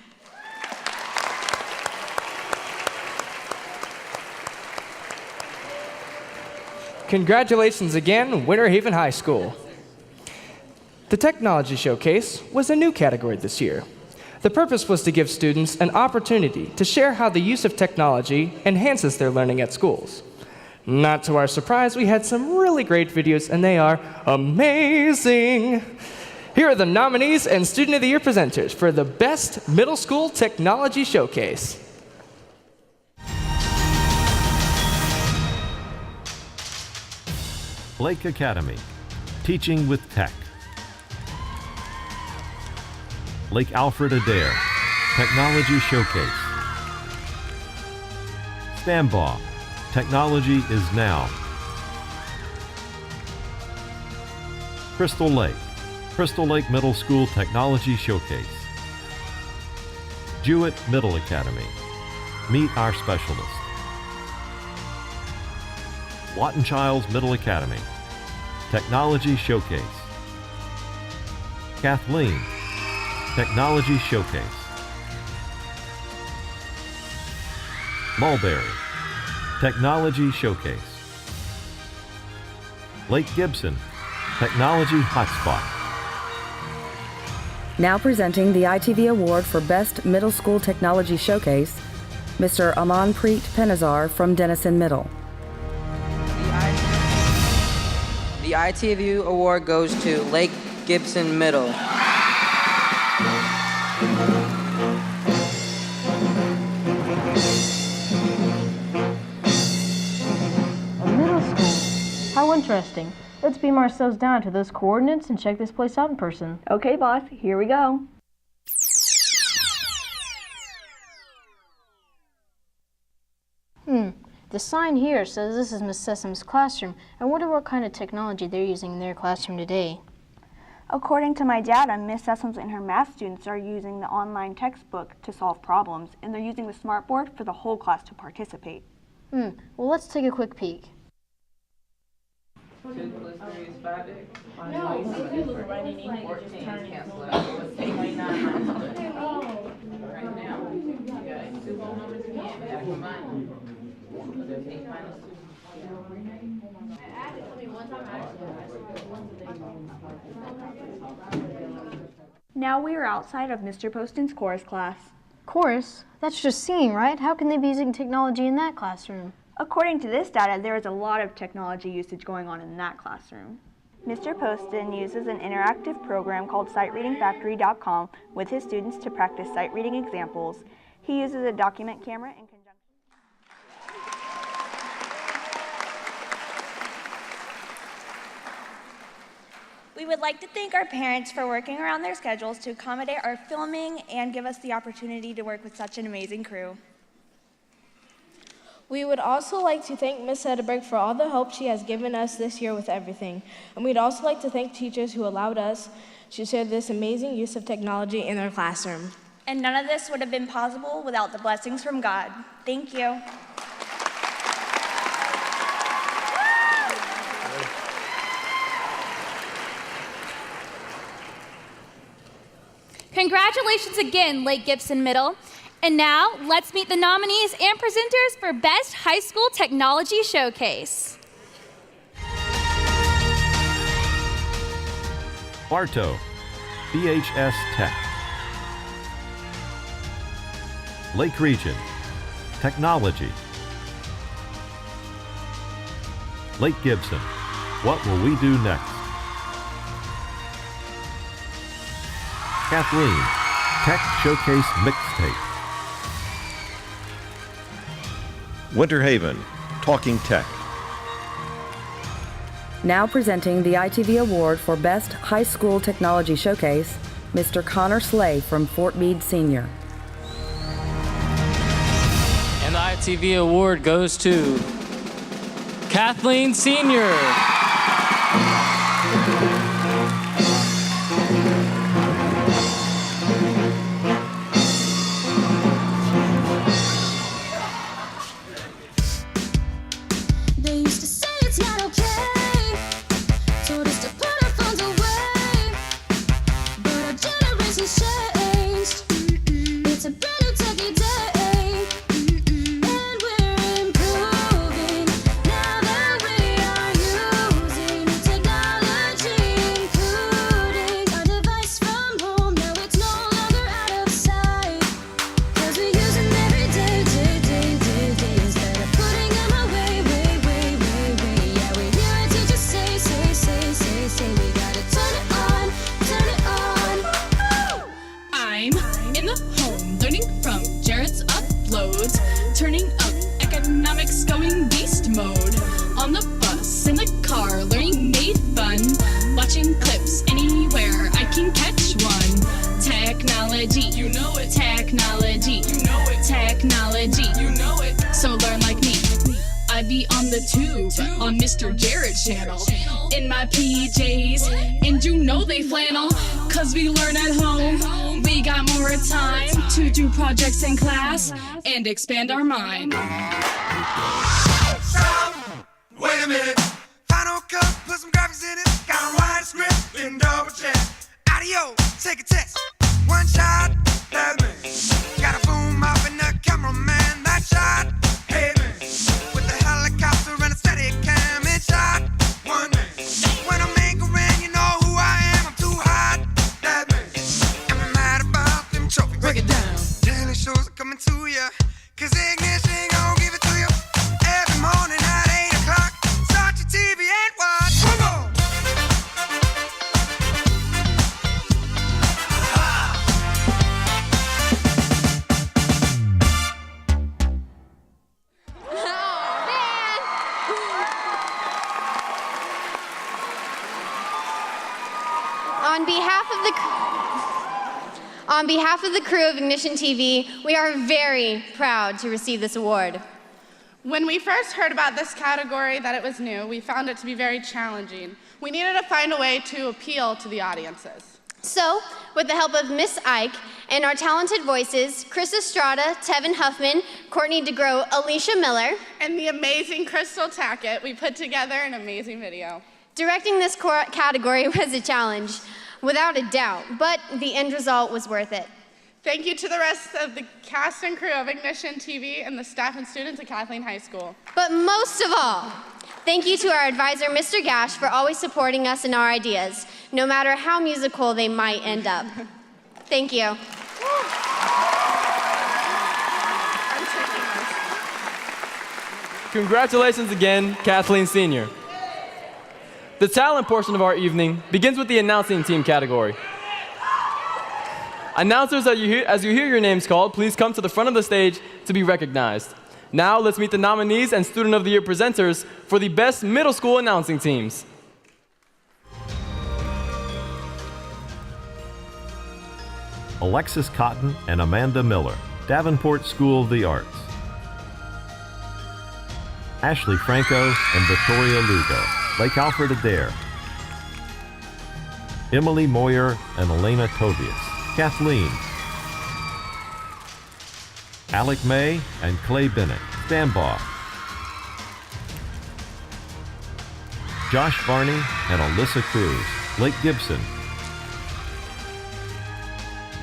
Congratulations again, Winter Haven High School. The Technology Showcase was a new category this year. The purpose was to give students an opportunity to share how the use of technology enhances their learning at schools. Not to our surprise, we had some really great videos, and they are amazing. Here are the nominees and Student of the Year presenters for the Best Middle School Technology Showcase. Blake Academy, Teaching with Tech. Lake ALFRED-ADDAIR, Technology Showcase. STAMBAUGH, Technology is Now. Crystal Lake Middle School Technology Showcase. JEWETT Middle Academy, Meet Our Specialist. LAWTON Childs Middle Academy, Technology Showcase. KATHLEEN, Technology Showcase. MULBERRY, Technology Showcase. Lake Gibson, Technology Hotspot. Now presenting the ITV Award for Best Middle School Technology Showcase, Mr. Amanpreet Penazar from Denison Middle. The ITV Award goes to Lake Gibson Middle. A middle school? How interesting. Let's beam ourselves down to those coordinates and check this place out in person. Okay, boss, here we go. The sign here says this is Miss Sessome's classroom. I wonder what kind of technology they're using in their classroom today. According to my data, Miss Sessomes and her math students are using the online textbook to solve problems, and they're using the smartboard for the whole class to participate. Well, let's take a quick peek. 2 + 3 is 5. No, if you look right in here, 14, cancel it. Right Right now, you got 2 whole numbers again, that's combined. 8 minus 2. Now we are outside of Mr. Poston's chorus class. Chorus? That's just singing, right? How can they be using technology in that classroom? According to this data, there is a lot of technology usage going on in that classroom. Mr. Poston uses an interactive program called SightReadingFactory.com with his students to practice sight reading examples. He uses a document camera in conjunction. We would like to thank our parents for working around their schedules to accommodate our filming and give us the opportunity to work with such an amazing crew. We would also like to thank Ms. Edberg for all the help she has given us this year with everything. And we'd also like to thank teachers who allowed us to share this amazing use of technology in our classroom. And none of this would have been possible without the blessings from God. Thank you. Congratulations again, Lake Gibson Middle. And now, let's meet the nominees and presenters for Best High School Technology Showcase. Bartow, BHS Tech. Lake Region, Technology. Lake Gibson. What will we do next? Kathleen, Tech Showcase Mixtape. Winter Haven, Talking Tech. Now presenting the ITV Award for Best High School Technology Showcase, Mr. Connor Slay from Fort Meade Senior. And the ITV Award goes to Kathleen Senior. In my PJs, and you know they flannel, cause we learn at home. We got more time to do projects in class and expand our mind. Stop! Wait a minute. Final cut, put some graphics in it. Gotta write a script, then double check. Audio, take a test. One shot, that man. Got a boom up in the cameraman, that shot. Hey man, with the helicopter and a steady cam, it shot. One man. When I'm anchoring, you know who I am. I'm too hot, that man. I'm mad about them trophies. Break it down. Daily shows are coming to ya, cause ignition gon' give it to you. Every morning at 8 o'clock, start your TV and watch. Come on. On behalf of the crew of Ignition TV, we are very proud to receive this award. When we first heard about this category, that it was new, we found it to be very challenging. We needed to find a way to appeal to the audiences. So, with the help of Miss Ike and our talented voices, Chris Estrada, Tevin Huffman, Courtney DeGroat, Alicia Miller, and the amazing Crystal Tackett, we put together an amazing video. Directing this category was a challenge, without a doubt, but the end result was worth it. Thank you to the rest of the cast and crew of Ignition TV and the staff and students at Kathleen High School. But most of all, thank you to our advisor, Mr. Gash, for always supporting us in our ideas, no matter how musical they might end up. Thank you. Congratulations again, Kathleen Senior. The talent portion of our evening begins with the announcing team category. Announcers, as you hear your names called, please come to the front of the stage to be recognized. Now, let's meet the nominees and Student of the Year presenters for the best middle school announcing teams. Alexis Cotton and Amanda Miller, Davenport School of the Arts. Ashley Franco and Victoria Lugo, Lake Alfred-ADDAIR. Emily Moyer and Elena Tobias, Kathleen. Alec May and Clay Bennett, STAMBAUGH. Josh Varney and Alyssa CRUZ, Lake Gibson.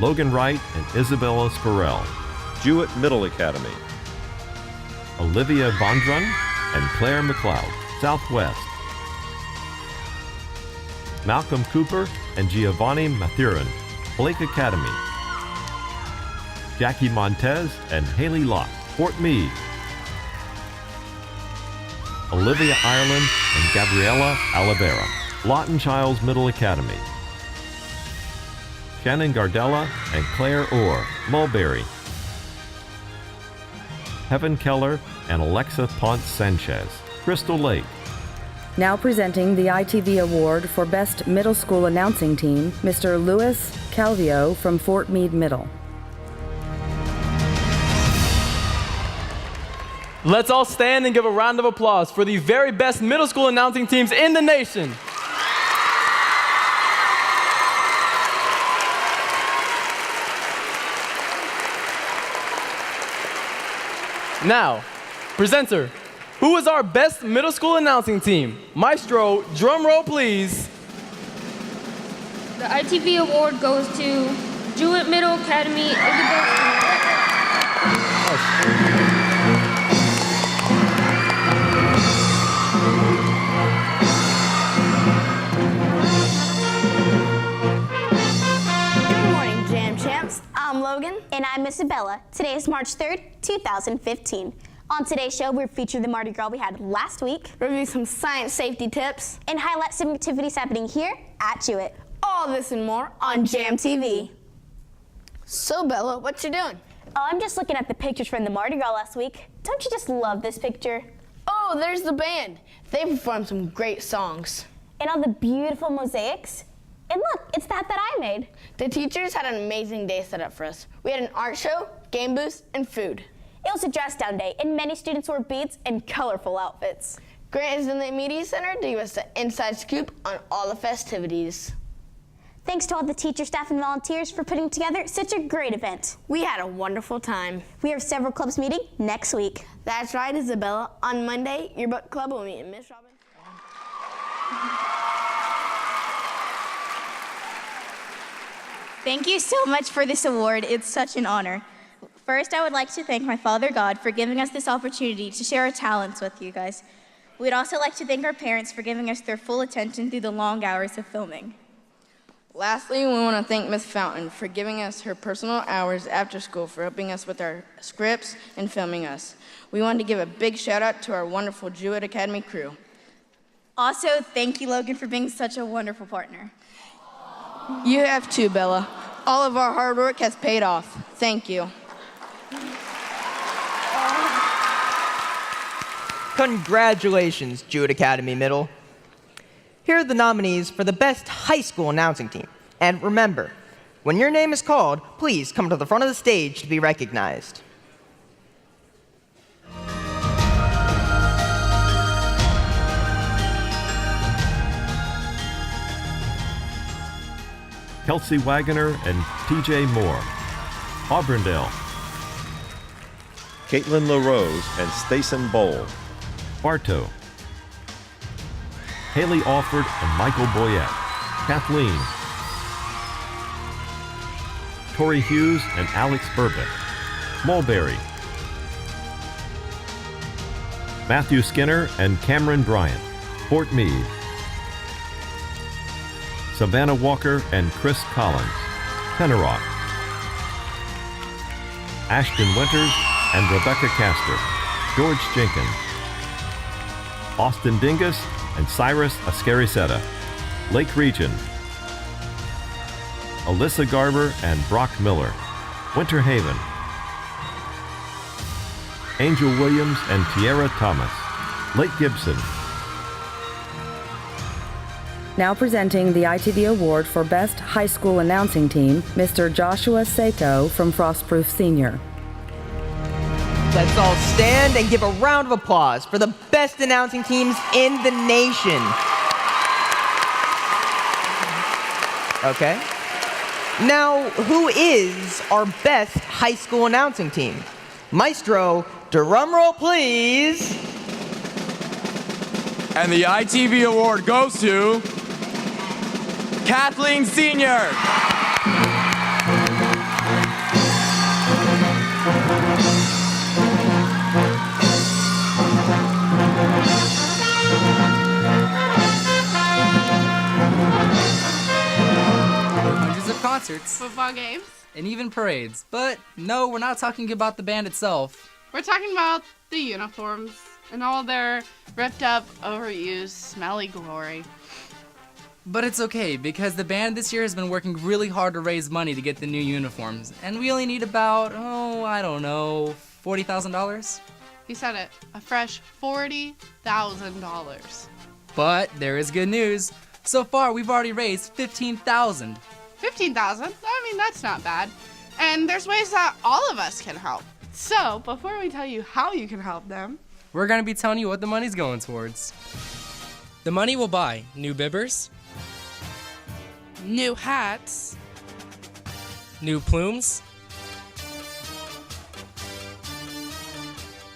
Logan Wright and Isabella Spurrell, Jewett Middle Academy. Olivia Bondrun and Claire McLeod, Southwest. Malcolm Cooper and Giovanni Mathurin, Blake Academy. Jackie Montez and Haley Locke, Fort Meade. Olivia Ireland, and Gabriela Oliveira. Lawton Childs Middle Academy. Shannon Gardella and Claire Orr, Mulberry. Heaven Keller and Alexa Ponce Sanchez, Crystal Lake. Now presenting the ITV Award for Best Middle School Announcing Team, Mr. Louis Calvio from Fort Meade Middle. Let's all stand and give a round of applause for the very best middle school announcing teams in the nation. Now, presenter, who is our best middle school announcing team? Maestro, drum roll please. The ITV award goes to JEWETT Middle Academy, Isabel. Good morning, Jam Champs. I'm Logan. And I'm Isabella. Today is March 3rd, 2015. On today's show, we feature the Mardi Gras we had last week, Review some science safety tips, and highlight some activities happening here at JEWETT. all this and more on Jam TV. So Bella, what you doing? Oh, I'm just looking at the pictures from the Mardi Gras last week. Don't you just love this picture? Oh, there's the band. They performed some great songs. And all the beautiful mosaics. And look, it's that I made. The teachers had an amazing day set up for us. We had an art show, game booths, and food. It was a dress down day, and many students wore beads and colorful outfits. Grant is in the media center to give us the inside scoop on all the festivities. Thanks to all the teachers, staff, and volunteers for putting together such a great event. We had a wonderful time. We have several clubs meeting next week. That's right, Isabella. On Monday, your book club will meet in Miss Robin. Thank you so much for this award. It's such an honor. First, I would like to thank my Father God for giving us this opportunity to share our talents with you guys. We'd also like to thank our parents for giving us their full attention through the long hours of filming. Lastly, we want to thank Ms. Fountain for giving us her personal hours after school for helping us with our scripts and filming us. We want to give a big shout out to our wonderful JEWETT Academy crew. Also, thank you, Logan, for being such a wonderful partner. You have too, Bella. All of our hard work has paid off. Thank you. Congratulations, JEWETT Academy Middle. Here are the nominees for the Best High School Announcing Team. And remember, when your name is called, please come to the front of the stage to be recognized. Kelsey Wagoner and TJ Moore. Auburndale. Caitlin LaRose and Stacen Bowl. Bartow. Haley Alford and Michael Boyette. Kathleen. Tori Hughes and Alex Burbick. Mulberry. Matthew Skinner and Cameron Bryant. Fort Meade. Savannah Walker and Chris Collins. Pennerock. Ashton Winters and Rebecca Castor. George Jenkins. Austin Dingus and Cyrus Ascariceta. Lake Region. Alyssa Garber and Brock Miller. Winter Haven. Angel Williams and Tierra Thomas. Lake Gibson. Now presenting the ITV Award for Best High School Announcing Team, Mr. Joshua Seiko from Frostproof Senior. Let's all stand and give a round of applause for the best announcing teams in the nation. Okay. Now, who is our best high school announcing team? Maestro, drum roll please. And the ITV award goes to Kathleen Senior. Hundreds of concerts, football games, and even parades. But no, we're not talking about the band itself. We're talking about the uniforms. in all their ripped up, overused, smelly glory. But it's okay, because the band this year has been working really hard to raise money to get the new uniforms, and we only need about, I don't know, $40,000? He said it, a fresh $40,000. But there is good news. So far, we've already raised $15,000. $15,000? I mean, that's not bad. And there's ways that all of us can help. So, before we tell you how you can help them, we're going to be telling you what the money's going towards. The money will buy new bibbers, new hats, new plumes,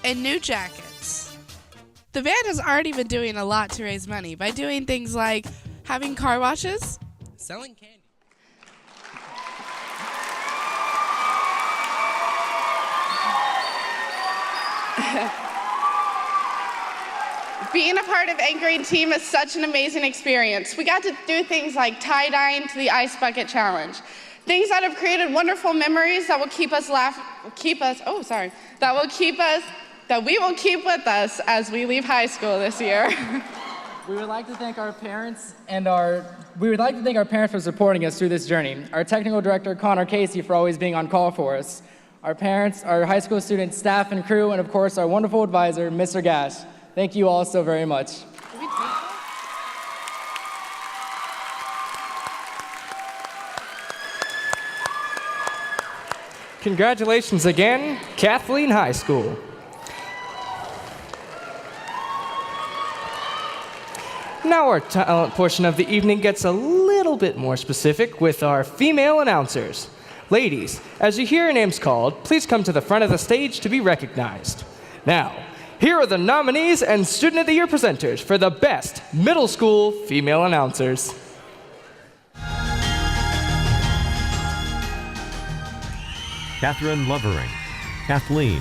and new jackets. The band has already been doing a lot to raise money by doing things like having car washes, selling candy, being a part of anchoring team is such an amazing experience. We got to do things like tie-dyeing to the ice bucket challenge. Things that have created wonderful memories that will keep us that we will keep with us as we leave high school this year. We would like to thank our parents for supporting us through this journey. Our technical director, Connor Casey, for always being on call for us. Our parents, our high school students, staff and crew, and of course our wonderful advisor, Mr. Gash. Thank you all so very much. Congratulations again, Kathleen High School. Now our talent portion of the evening gets a little bit more specific with our female announcers. Ladies, as you hear your names called, please come to the front of the stage to be recognized. Now, here are the nominees and Student of the Year presenters for the best middle school female announcers. Catherine Lovering, Kathleen.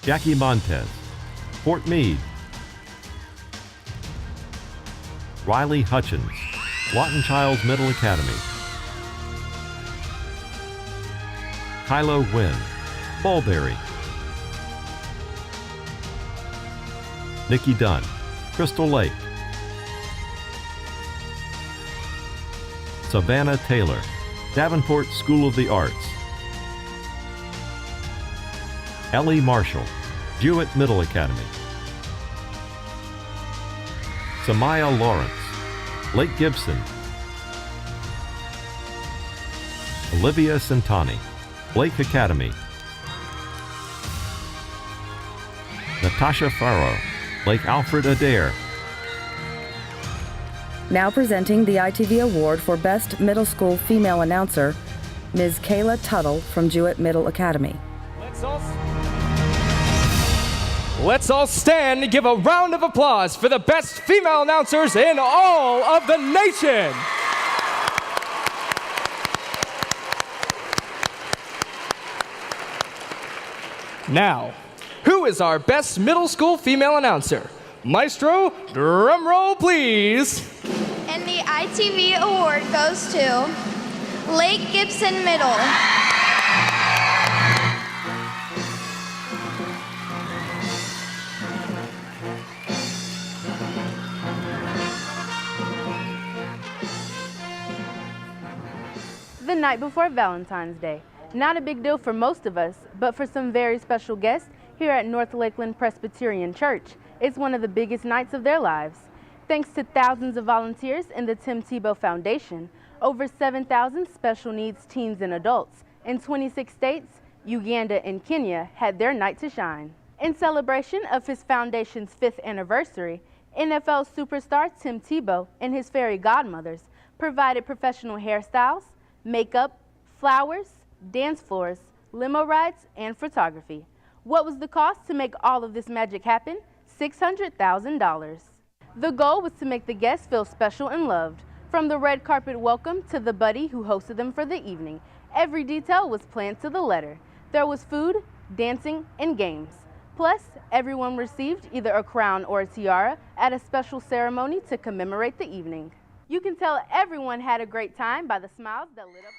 Jackie Montez, Fort Meade. Riley Hutchins, Lawton Childs Middle Academy. Kylo Wynn, Mulberry. Nikki Dunn, Crystal Lake. Savannah Taylor, Davenport School of the Arts. Ellie Marshall, Jewett Middle Academy. Samaya Lawrence, Lake Gibson. Olivia Santani, Blake Academy. Natasha Farrow, Lake ALFRED-ADDAIR. Now presenting the ITV Award for Best Middle School Female Announcer, Ms. Kayla Tuttle from Jewett Middle Academy. Let's all stand and give a round of applause for the best female announcers in all of the nation. Now, who is our best middle school female announcer? Maestro, drum roll please. And the ITV award goes to Lake Gibson Middle. The night before Valentine's Day. Not a big deal for most of us, but for some very special guests here at North Lakeland Presbyterian Church, it's one of the biggest nights of their lives. Thanks to thousands of volunteers in the Tim Tebow Foundation, over 7,000 special needs teens and adults in 26 states, Uganda and Kenya had their night to shine. In celebration of his foundation's 5th anniversary, NFL superstar Tim Tebow and his fairy godmothers provided professional hairstyles, makeup, flowers, dance floors, limo rides, and photography. What was the cost to make all of this magic happen? $600,000. The goal was to make the guests feel special and loved. From the red carpet welcome to the buddy who hosted them for the evening, every detail was planned to the letter. There was food, dancing, and games. Plus, everyone received either a crown or a tiara at a special ceremony to commemorate the evening. You can tell everyone had a great time by the smiles that lit up the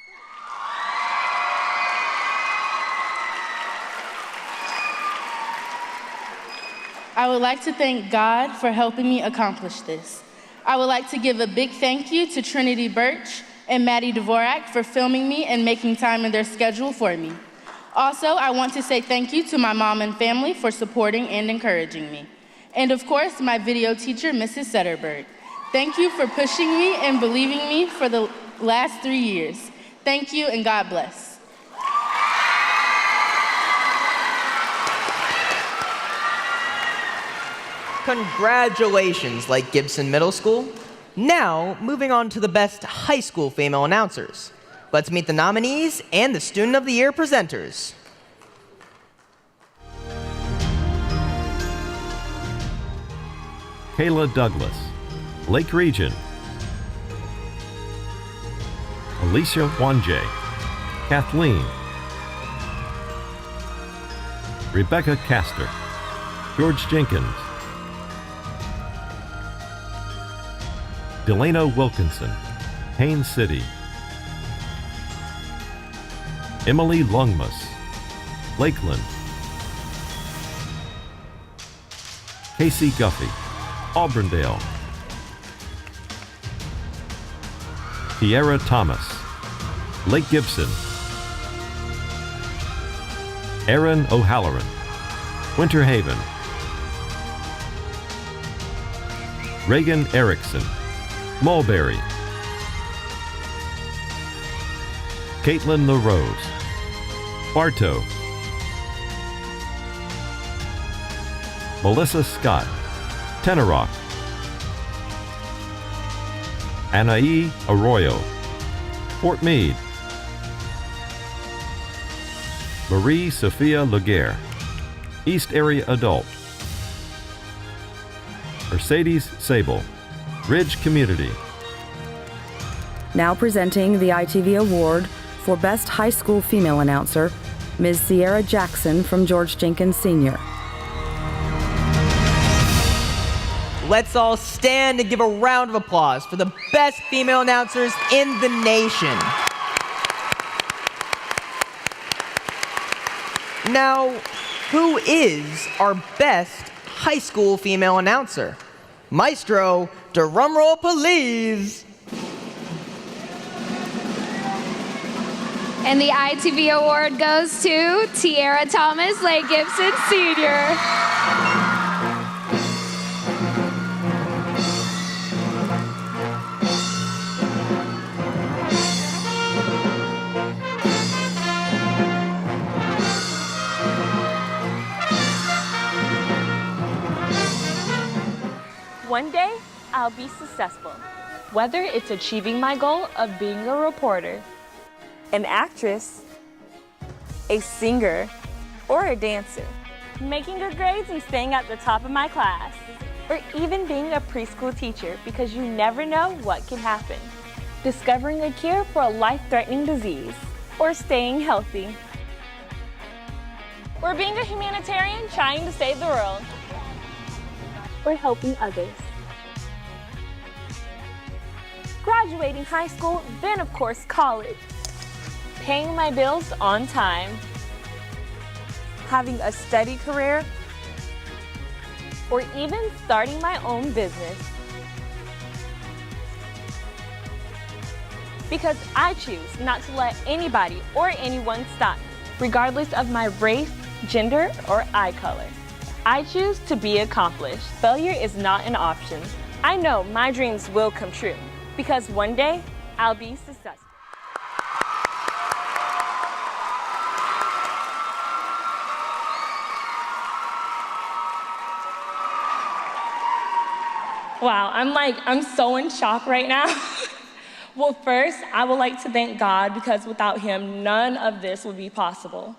I would like to thank God for helping me accomplish this. I would like to give a big thank you to Trinity Birch and Maddie Dvorak for filming me and making time in their schedule for me. Also, I want to say thank you to my mom and family for supporting and encouraging me. And of course, my video teacher, Mrs. Setterberg. Thank you for pushing me and believing me for the last 3 years. Thank you and God bless. Congratulations, Lake Gibson Middle School. Now, moving on to the best high school female announcers. Let's meet the nominees and the Student of the Year presenters. Kayla Douglas, Lake Region. Alicia Wanje, Kathleen. Rebecca Castor, George Jenkins. Delano Wilkinson, Haines City. Emily Lungmus, Lakeland. Casey Guffey, Auburndale. Tiara Thomas, Lake Gibson. Aaron O'Halloran, Winter Haven. Reagan Erickson, Mulberry. Caitlin LaRose, Bartow. Melissa Scott, Tenorock. Anae Arroyo, Fort Meade. Marie Sophia Laguerre, East Area Adult. Mercedes Sable, Ridge Community. Now presenting the ITV Award for Best High School Female Announcer, Ms. Sierra Jackson from George Jenkins Sr. Let's all stand and give a round of applause for the best female announcers in the nation. Now, who is our best high school female announcer? Maestro, drumroll please. And the ITV Award goes to Tiara Thomas, Lake Gibson Sr. One day, I'll be successful, whether it's achieving my goal of being a reporter, an actress, a singer, or a dancer, making good grades and staying at the top of my class, or even being a preschool teacher because you never know what can happen, discovering a cure for a life-threatening disease, or staying healthy, or being a humanitarian trying to save the world, or helping others. Graduating high school, then of course college. Paying my bills on time. Having a steady career. Or even starting my own business. Because I choose not to let anybody or anyone stop me, regardless of my race, gender, or eye color. I choose to be accomplished. Failure is not an option. I know my dreams will come true because one day I'll be successful. Wow, I'm so in shock right now. Well, first, I would like to thank God because without Him, none of this would be possible.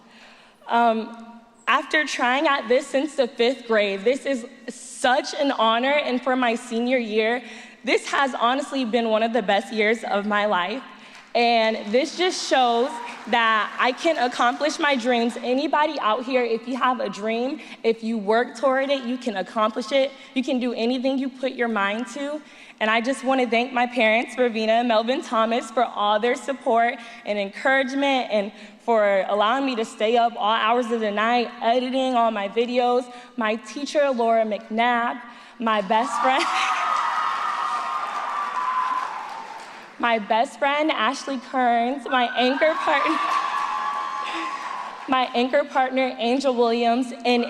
After trying at this since the 5th grade, this is such an honor, and for my senior year, this has honestly been one of the best years of my life. And this just shows that I can accomplish my dreams. Anybody out here, if you have a dream, if you work toward it, you can accomplish it. You can do anything you put your mind to. And I just want to thank my parents, Ravina and Melvin Thomas, for all their support and encouragement and for allowing me to stay up all hours of the night editing all my videos. My teacher, Laura McNabb, my best friend, Ashley Kearns, my anchor partner, Angel Williams, and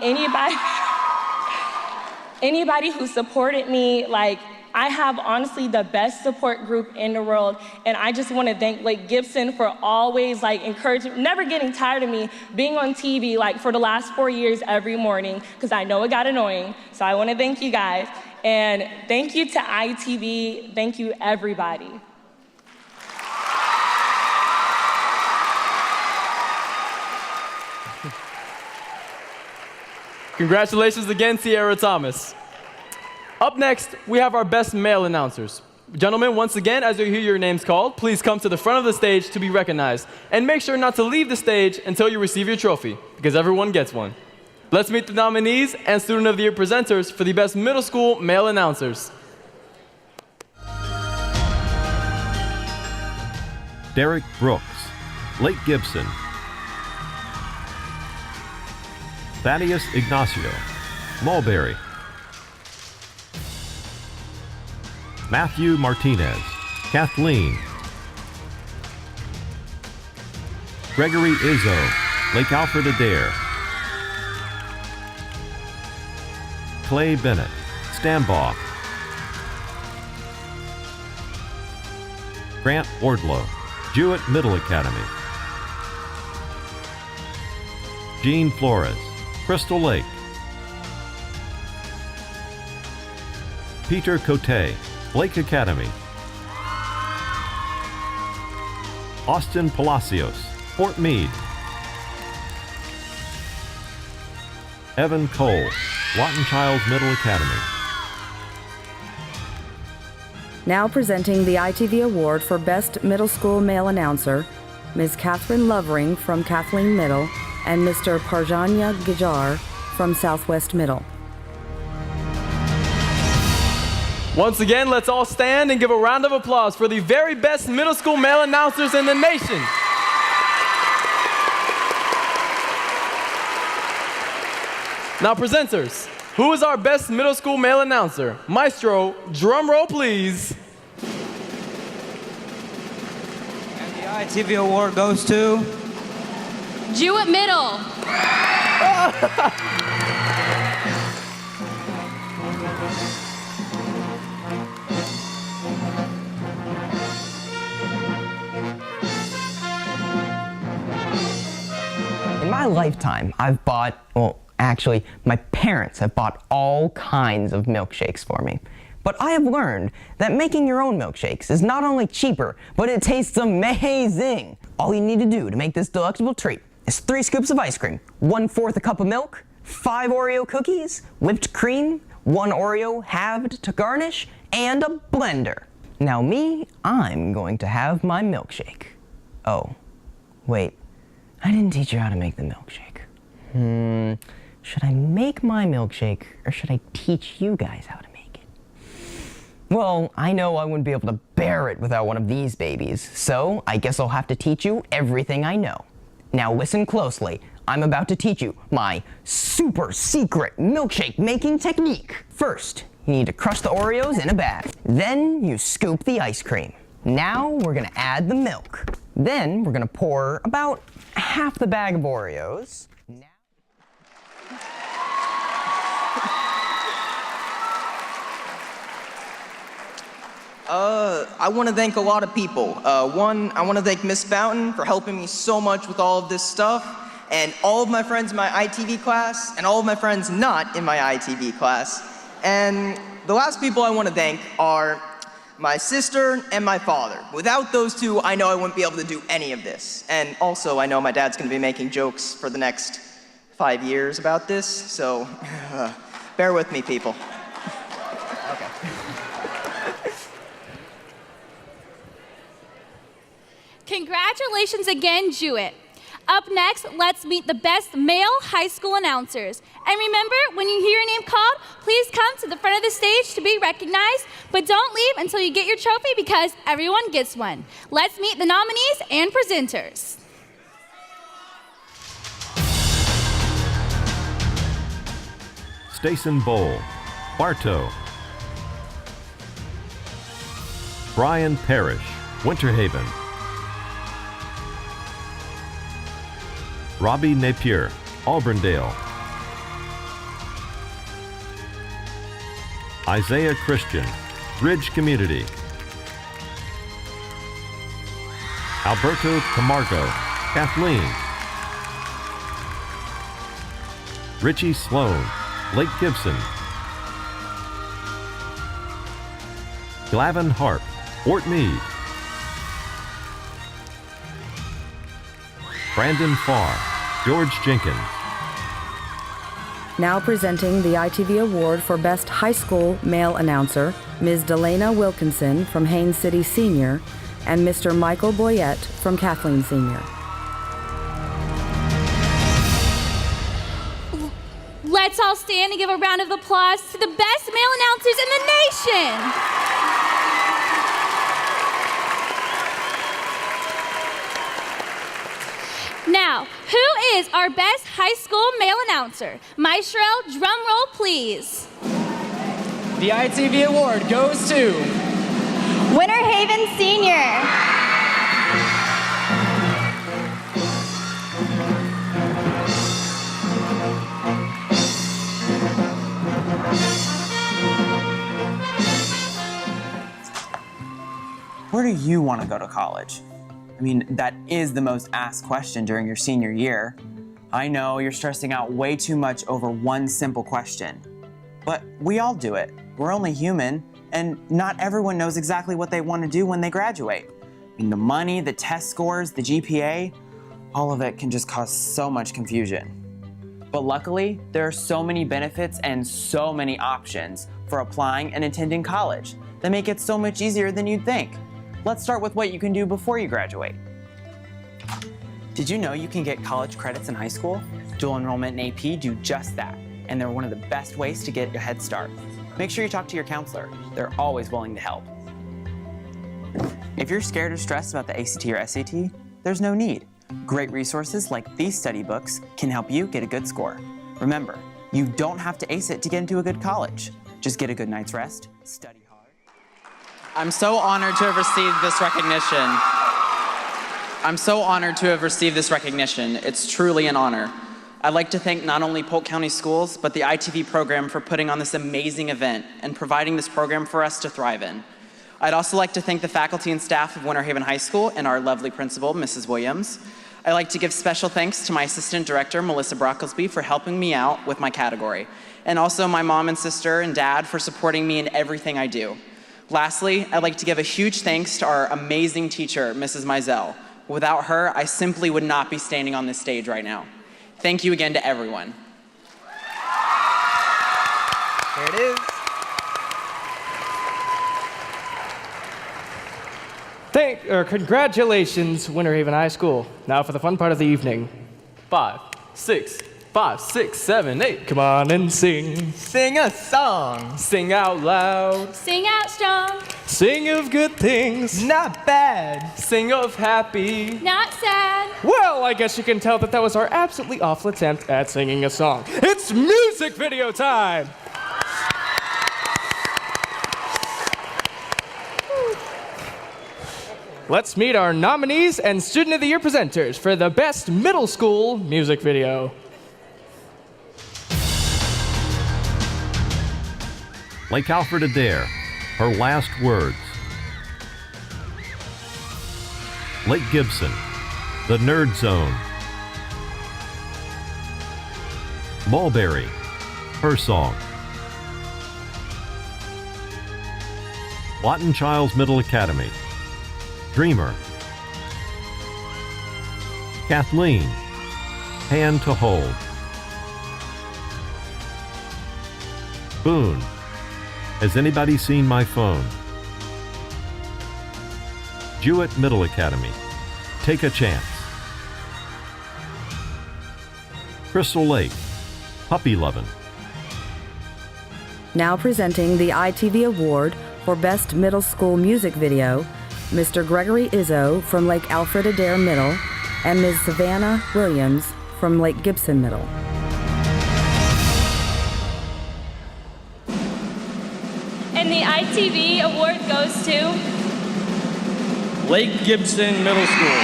anybody who supported me. Like, I have honestly the best support group in the world, and I just want to thank GIBSON for always encouraging, never getting tired of me being on TV for the last 4 years every morning, because I know it got annoying. So I want to thank you guys, and thank you to ITV. Thank you, everybody. Congratulations again, Sierra Thomas. Up next, we have our best male announcers. Gentlemen, once again, as you hear your names called, please come to the front of the stage to be recognized. And make sure not to leave the stage until you receive your trophy, because everyone gets one. Let's meet the nominees and Student of the Year presenters for the best middle school male announcers. Derek Brooks, Lake Gibson. Thaddeus Ignacio, Mulberry. Matthew Martinez, Kathleen. Gregory Izzo, Lake ALFRED-ADDAIR. Clay Bennett, STAMBAUGH. Grant Wardlow, Jewett Middle Academy. Jean Flores, Crystal Lake. Peter Cote, Blake Academy. Austin Palacios, Fort Meade. Evan Cole, Lawton Childs Middle Academy. Now presenting the ITV Award for Best Middle School Male Announcer, Ms. Catherine Lovering from Kathleen Middle and Mr. Parjanya Gajar from Southwest Middle. Once again, let's all stand and give a round of applause for the very best middle school male announcers in the nation. Now, presenters, who is our best middle school male announcer? Maestro, drum roll, please. And the ITV award goes to Jewett Middle. In my lifetime, I've bought, well, actually, my parents have bought all kinds of milkshakes for me. But I have learned that making your own milkshakes is not only cheaper, but it tastes amazing. All you need to do to make this delectable treat is 3 scoops of ice cream, 1/4 a cup of milk, 5 Oreo cookies, whipped cream, 1 Oreo halved to garnish, and a blender. Now me, I'm going to have my milkshake. Oh, wait, I didn't teach you how to make the milkshake. Should I make my milkshake, or should I teach you guys how to make it? Well, I know I wouldn't be able to bear it without one of these babies, so I guess I'll have to teach you everything I know. Now listen closely. I'm about to teach you my super secret milkshake making technique. First, you need to crush the Oreos in a bag. Then you scoop the ice cream. Now we're gonna add the milk. Then we're gonna pour about half the bag of Oreos. I want to thank a lot of people. One, I want to thank Miss Fountain for helping me so much with all of this stuff, and all of my friends in my ITV class, and all of my friends not in my ITV class. And the last people I want to thank are my sister and my father. Without those two, I know I wouldn't be able to do any of this. And also, I know my dad's going to be making jokes for the next 5 years about this, so bear with me, people. Congratulations again, JEWETT. Up next, let's meet the best male high school announcers. And remember, when you hear your name called, please come to the front of the stage to be recognized, but don't leave until you get your trophy because everyone gets one. Let's meet the nominees and presenters. STAMBAUGH, Bartow. Brian Parrish, Winter Haven. Robbie Napier, Auburndale. Isaiah Christian, Ridge Community. Alberto Camargo, Kathleen. Richie Sloan, Lake Gibson. Glavin Harp, Fort Meade. Brandon Farr, George Jenkins. Now presenting the ITV Award for Best High School Male Announcer, Ms. Delana Wilkinson from Haines City Senior and Mr. Michael Boyette from Kathleen Senior. Let's all stand and give a round of applause to the best male announcers in the nation. Now, who is our best high school male announcer? Maestro, drum roll, please. The ITV Award goes to Winter Haven Senior. Where do you want to go to college? I mean, that is the most asked question during your senior year. I know you're stressing out way too much over one simple question. But we all do it. We're only human, and not everyone knows exactly what they want to do when they graduate. I mean, the money, the test scores, the GPA, all of it can just cause so much confusion. But luckily, there are so many benefits and so many options for applying and attending college that make it so much easier than you'd think. Let's start with what you can do before you graduate. Did you know you can get college credits in high school? Dual enrollment and AP do just that, and they're one of the best ways to get a head start. Make sure you talk to your counselor. They're always willing to help. If you're scared or stressed about the ACT or SAT, there's no need. Great resources like these study books can help you get a good score. Remember, you don't have to ace it to get into a good college. Just get a good night's rest, study hard. I'm so honored to have received this recognition. It's truly an honor. I'd like to thank not only Polk County Schools, but the ITV program for putting on this amazing event and providing this program for us to thrive in. I'd also like to thank the faculty and staff of Winter Haven High School and our lovely principal, Mrs. Williams. I'd like to give special thanks to my assistant director, Melissa Brocklesby, for helping me out with my category, and also my mom and sister and dad for supporting me in everything I do. Lastly, I'd like to give a huge thanks to our amazing teacher, Mrs. Mizell. Without her, I simply would not be standing on this stage right now. Thank you again to everyone. There it is. Congratulations, Winter Haven High School. Now for the fun part of the evening. 5, 6, 7, 8. Come on and sing. Sing a song. Sing out loud. Sing out strong. Sing of good things. Not bad. Sing of happy. Not sad. Well, I guess you can tell that was our absolutely awful attempt at singing a song. It's music video time! Let's meet our nominees and Student of the Year presenters for the Best Middle School Music Video. Lake ALFRED-ADDAIR, Her Last Words. Lake Gibson, The Nerd Zone. Mulberry, Her Song. Lawton Childs Middle Academy, Dreamer. Kathleen, Hand to Hold. Boone, Has Anybody Seen My Phone? JEWETT Middle Academy, Take a Chance. Crystal Lake, Puppy Lovin'. Now presenting the ITV Award for Best Middle School Music Video, Mr. Gregory Izzo from Lake ALFRED-ADDAIR Middle and Ms. Savannah Williams from Lake Gibson Middle. And the ITV award goes to Lake Gibson Middle School.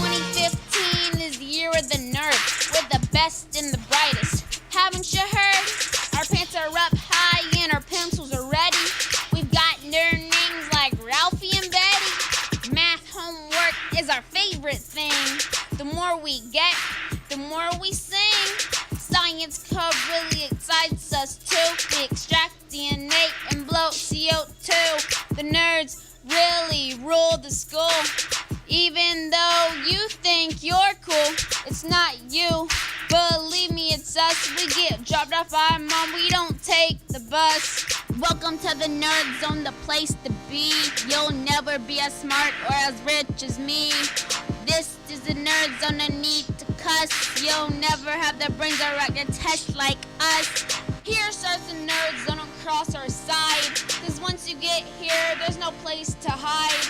2015 is the year of the nerds. We're the best and the brightest. Haven't you heard? Our pants are up high and our pencils are ready. We've got nerd names like Ralphie and Betty. Math homework is our favorite thing. The more we get, the more we sing. Science club really excites us too. We extract DNA and blow CO2. The nerds really rule the school. Even though you think you're cool, it's not you. Believe me, it's us. We get dropped off by mom, we don't take the bus. Welcome to the Nerd Zone, the place to be. You'll never be as smart or as rich as me. This is the Nerd Zone, no need to cuss. You'll never have the brains or write a test like us. Here starts the Nerd Zone across our side. Cause once you get here, there's no place to hide.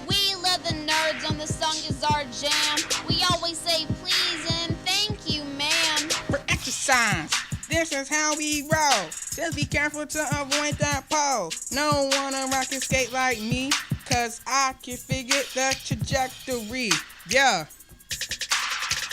We love the Nerd Zone, the song is our jam. We always say please and thank you, ma'am. For exercise, this is how we roll. Just be careful to avoid that pole. No one on rocket skate like me, cause I can figure the trajectory. Yeah.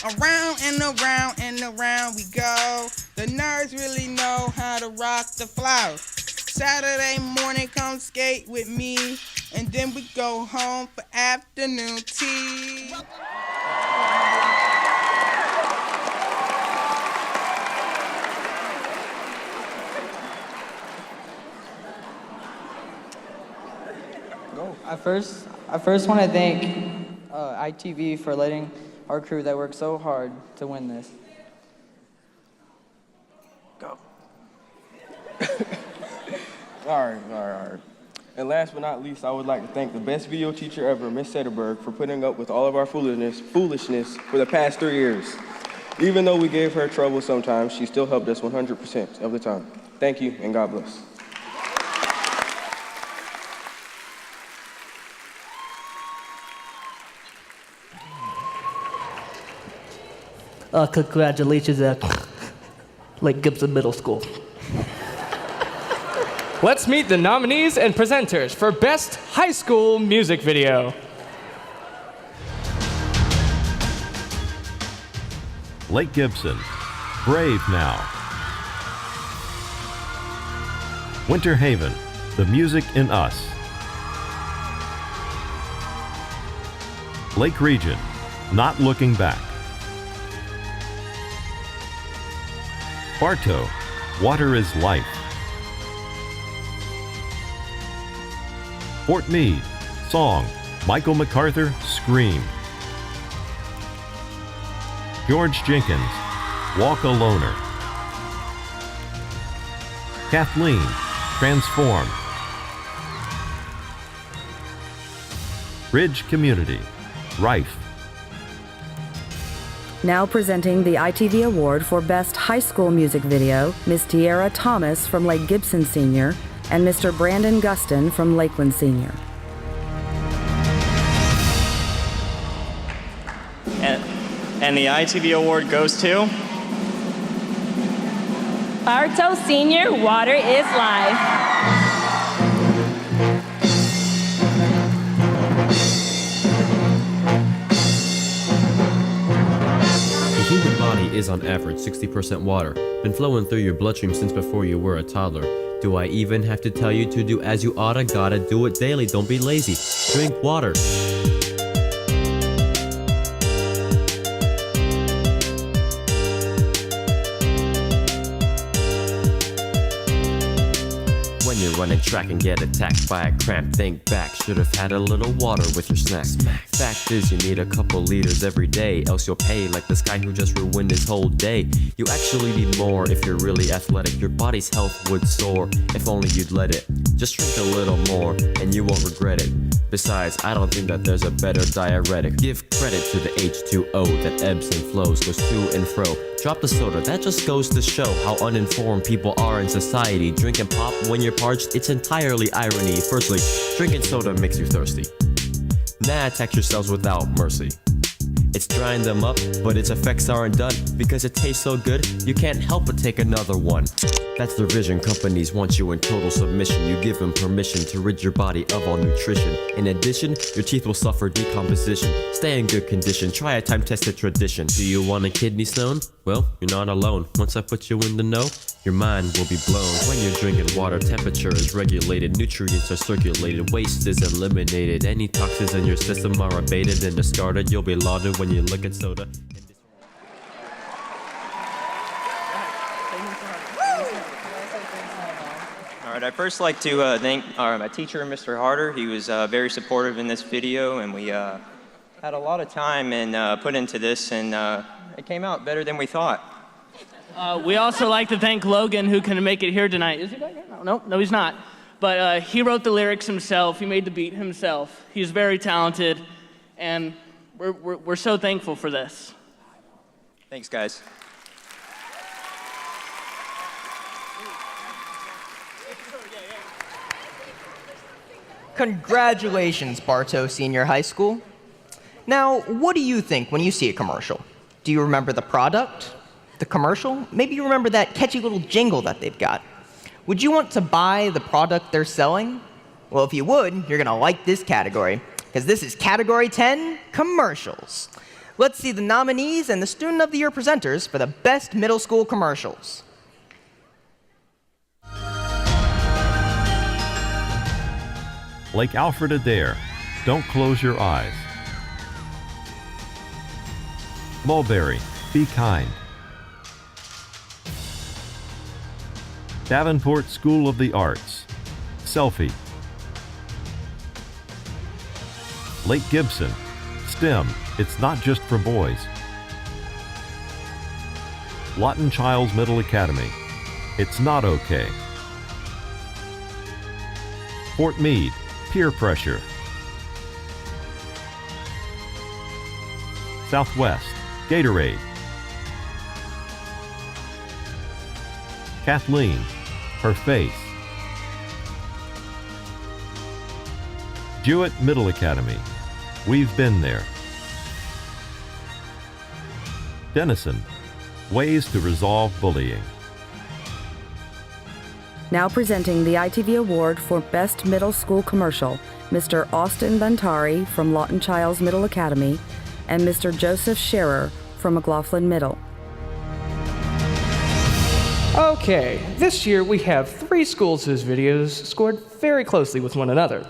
Around and around and around we go. The nerds really know how to rock the flow. Saturday morning, come skate with me, and then we go home for afternoon tea. I first want to thank ITV for letting our crew that worked so hard to win this. Go. All right. And last but not least, I would like to thank the best video teacher ever, Miss Sederberg, for putting up with all of our foolishness for the past 3 years. Even though we gave her trouble sometimes, she still helped us 100% of the time. Thank you, and God bless. Congratulations at Lake Gibson Middle School. Let's meet the nominees and presenters for Best High School Music Video. Lake Gibson, Brave Now. Winter Haven, The Music in Us. Lake Region, Not Looking Back. Bartow, Water is Life. Fort Meade, Song, Michael MacArthur, Scream. George Jenkins, Walk a Loner. Kathleen, Transform. Ridge Community, Rife. Now presenting the ITV Award for Best High School Music Video, Ms. Tiara Thomas from Lake Gibson Senior and Mr. Brandon Guston from Lakeland Senior. And the ITV award goes to Bartow Senior, Water is Life. The human body is on average 60% water, been flowing through your bloodstream since before you were a toddler. Do I even have to tell you to do as you oughta? Gotta do it daily, don't be lazy. Drink water. When you're running track and get attacked by a cramp. Think back, should have had a little water with your snacks. Fact is, you need a couple liters every day, else you'll pay like this guy who just ruined his whole day. You actually need more if you're really athletic. Your body's health would soar if only you'd let it. Just drink a little more and you won't regret it. Besides, I don't think that there's a better diuretic. Give credit to the H2O that ebbs and flows, goes to and fro. Drop the soda, that just goes to show how uninformed people are in society. Drinking pop when you're parched, it's entirely irony. Firstly, drinking soda makes you thirsty. Nah, attack yourselves without mercy. It's drying them up, but its effects aren't done. Because it tastes so good, you can't help but take another one. That's their vision. Companies want you in total submission. You give them permission to rid your body of all nutrition. In addition, your teeth will suffer decomposition. Stay in good condition, try a time-tested tradition. Do you want a kidney stone? Well, you're not alone. Once I put you in the know, your mind will be blown. When you're drinking water, temperature is regulated, nutrients are circulated, waste is eliminated. Any toxins in your system are abated and discarded. You'll be lauded when you look at soda. All right, I'd first like to thank my teacher, Mr. Harder. He was very supportive in this video, and we had a lot of time and put into this, and it came out better than we thought. We also like to thank Logan, who couldn't make it here tonight. Is he back here? No, he's not. But he wrote the lyrics himself. He made the beat himself. He's very talented, and we're so thankful for this. Thanks, guys. Congratulations, Bartow Senior High School. Now, what do you think when you see a commercial? Do you remember the product, the commercial? Maybe you remember that catchy little jingle that they've got. Would you want to buy the product they're selling? Well, if you would, you're going to like this category, because this is Category 10, Commercials. Let's see the nominees and the Student of the Year presenters for the best middle school commercials. Lake ALFRED-ADDAIR, Don't Close Your Eyes. MULBERRY, Be Kind. Davenport School of the Arts, Selfie. Lake Gibson, STEM, It's Not Just for Boys. LAWTON Childs Middle Academy, It's Not Okay. Fort Meade, Peer Pressure. Southwest, Gatorade. Kathleen, Her Face. JEWETT Middle Academy, We've Been There. Denison, Ways to Resolve Bullying. Now presenting the ITV Award for Best Middle School Commercial, Mr. Austin Bantari from Lawton Childs Middle Academy and Mr. Joseph Scherer from McLaughlin Middle. Okay, this year we have 3 schools whose videos scored very closely with one another.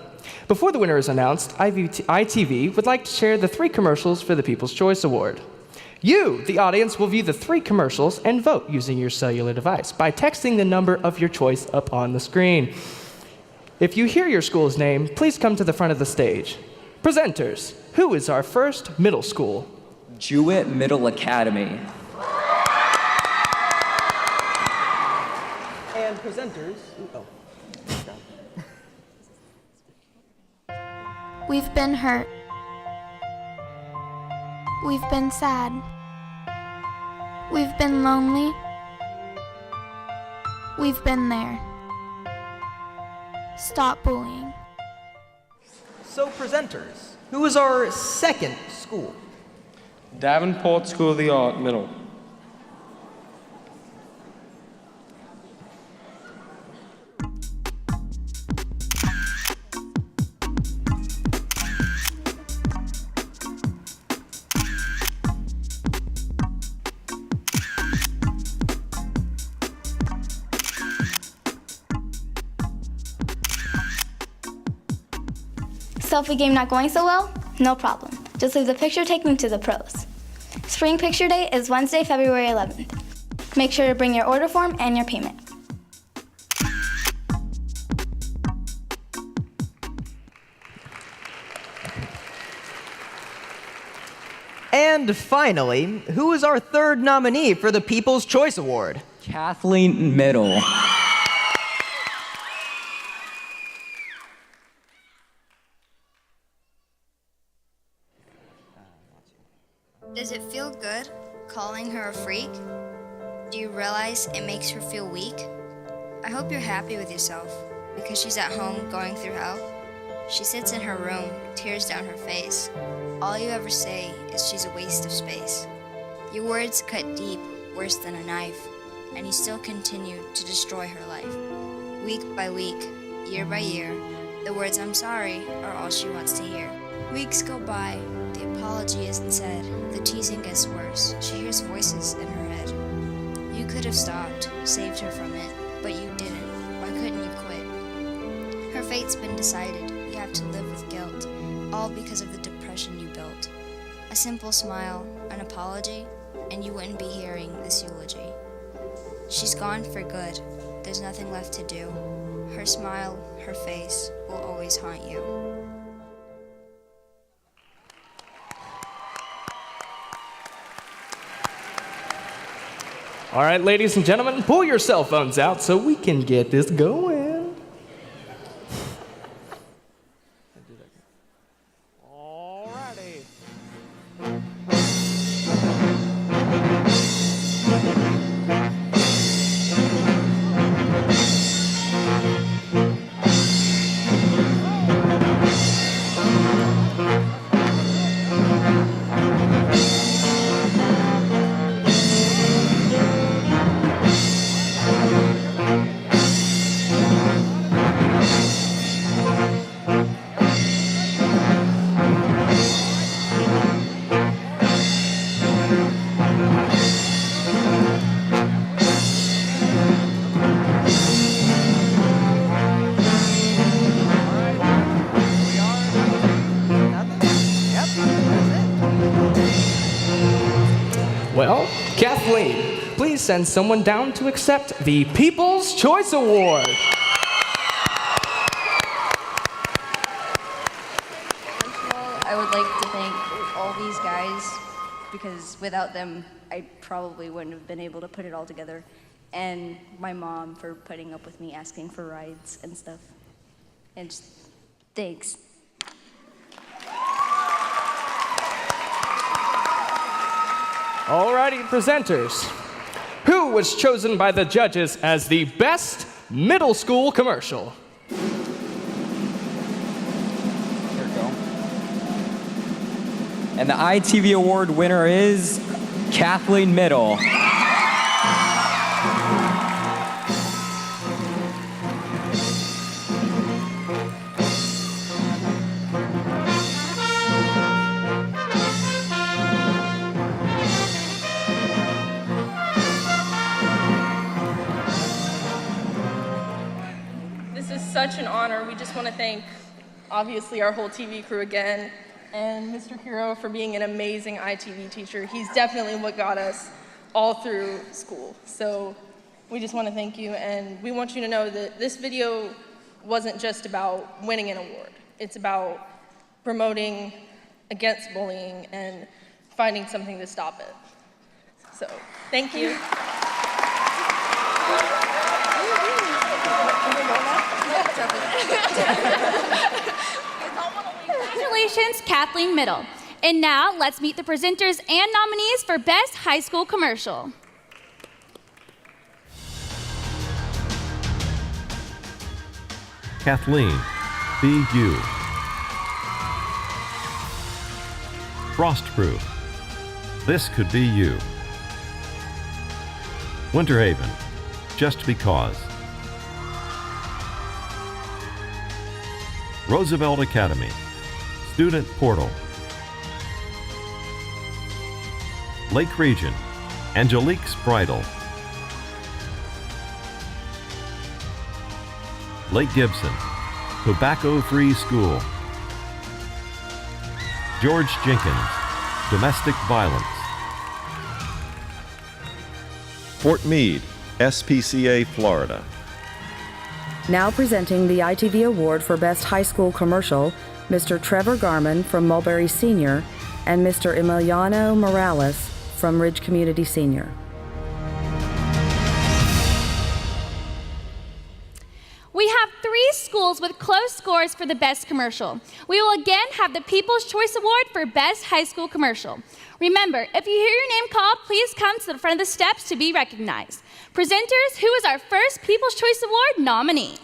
Before the winner is announced, ITV would like to share the 3 commercials for the People's Choice Award. You, the audience, will view the 3 commercials and vote using your cellular device by texting the number of your choice up on the screen. If you hear your school's name, please come to the front of the stage. Presenters, who is our first middle school? JEWETT Middle Academy. And presenters, We've been hurt. We've been sad. We've been lonely. We've been there. Stop bullying. So presenters, who is our second school? Davenport School of the Art Middle. Selfie game not going so well? No problem. Just leave the picture, take them to the pros. Spring Picture Day is Wednesday, February 11th. Make sure to bring your order form and your payment. And finally, who is our third nominee for the People's Choice Award? Kathleen Middle. Does it feel good calling her a freak? Do you realize it makes her feel weak? I hope you're happy with yourself because she's at home going through hell. She sits in her room, tears down her face. All you ever say is she's a waste of space. Your words cut deep, worse than a knife, and you still continue to destroy her life. Week by week, year by year, the words "I'm sorry" are all she wants to hear. Weeks go by, the apology isn't said, the teasing gets worse, she hears voices in her head. You could have stopped, saved her from it, but you didn't. Why couldn't you quit? Her fate's been decided, you have to live with guilt, all because of the depression you built. A simple smile, an apology, and you wouldn't be hearing this eulogy. She's gone for good, there's nothing left to do. Her smile, her face, will always haunt you. All right, ladies and gentlemen, pull your cell phones out so we can get this going. Well, Kathleen, please send someone down to accept the People's Choice Award. First of all, I would like to thank all these guys because without them, I probably wouldn't have been able to put it all together. And my mom for putting up with me asking for rides and stuff. And just, thanks. Alrighty, presenters. Who was chosen by the judges as the best middle school commercial? Here we go. And the ITV Award winner is Kathleen Middle. Such an honor. We just want to thank, obviously, our whole TV crew again, and Mr. Hero for being an amazing ITV teacher. He's definitely what got us all through school. So we just want to thank you, and we want you to know that this video wasn't just about winning an award. It's about promoting against bullying and finding something to stop it. So, thank you. Congratulations, Kathleen Middle. And now, let's meet the presenters and nominees for Best High School Commercial. Kathleen, be you. Frostproof, this could be you. Winter Haven, just because. Roosevelt Academy, Student Portal. Lake Region, Angelique's Bridal. Lake Gibson, Tobacco-Free School. George Jenkins, Domestic Violence. Fort Meade, SPCA, Florida. Now presenting the ITV Award for Best High School Commercial, Mr. Trevor Garman from Mulberry Senior and Mr. Emiliano Morales from Ridge Community Senior. We have 3 schools with close scores for the best commercial. We will again have the People's Choice Award for Best High School Commercial. Remember, if you hear your name called, please come to the front of the steps to be recognized. Presenters, who is our first People's Choice Award nominee?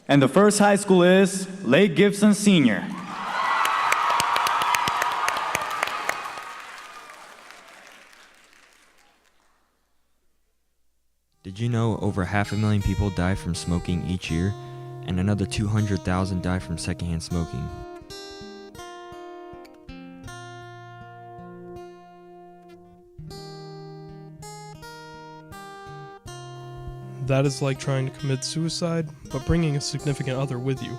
And the first high school is Lake Gibson Senior. Did you know over 500,000 people die from smoking each year, and another 200,000 die from secondhand smoking? That is like trying to commit suicide, but bringing a significant other with you.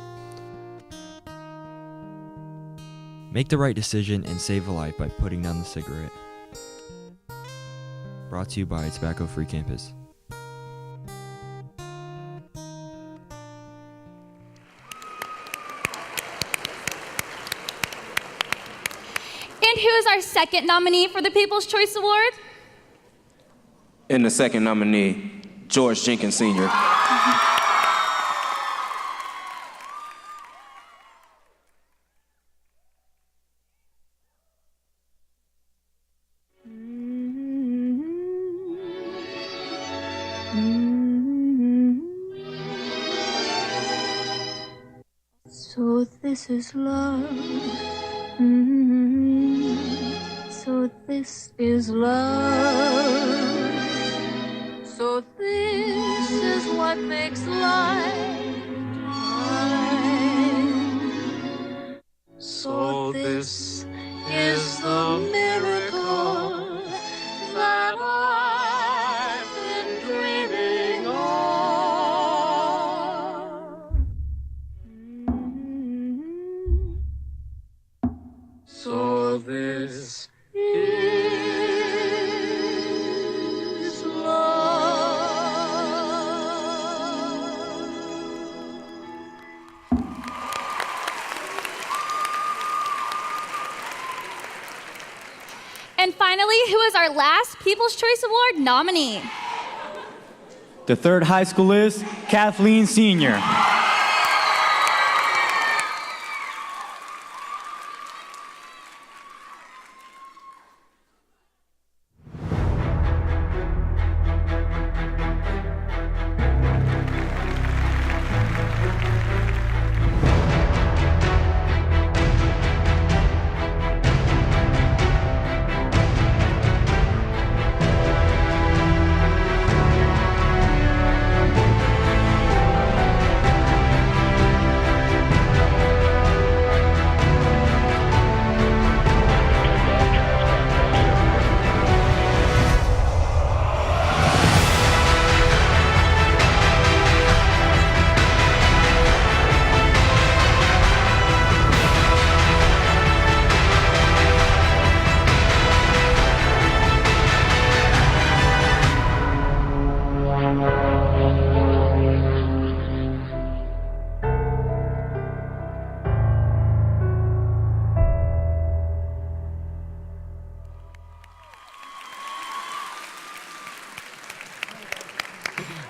Make the right decision and save a life by putting down the cigarette. Brought to you by Tobacco Free Campus. And who is our second nominee for the People's Choice Award? And the second nominee, George Jenkins Sr. So this is love. So this is love. So this is what makes life divine. So this is the miracle that I've been dreaming of. So this is love. And finally, who is our last People's Choice Award nominee? The third high school is Kathleen Senior.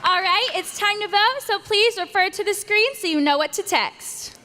All right, it's time to vote, so please refer to the screen so you know what to text.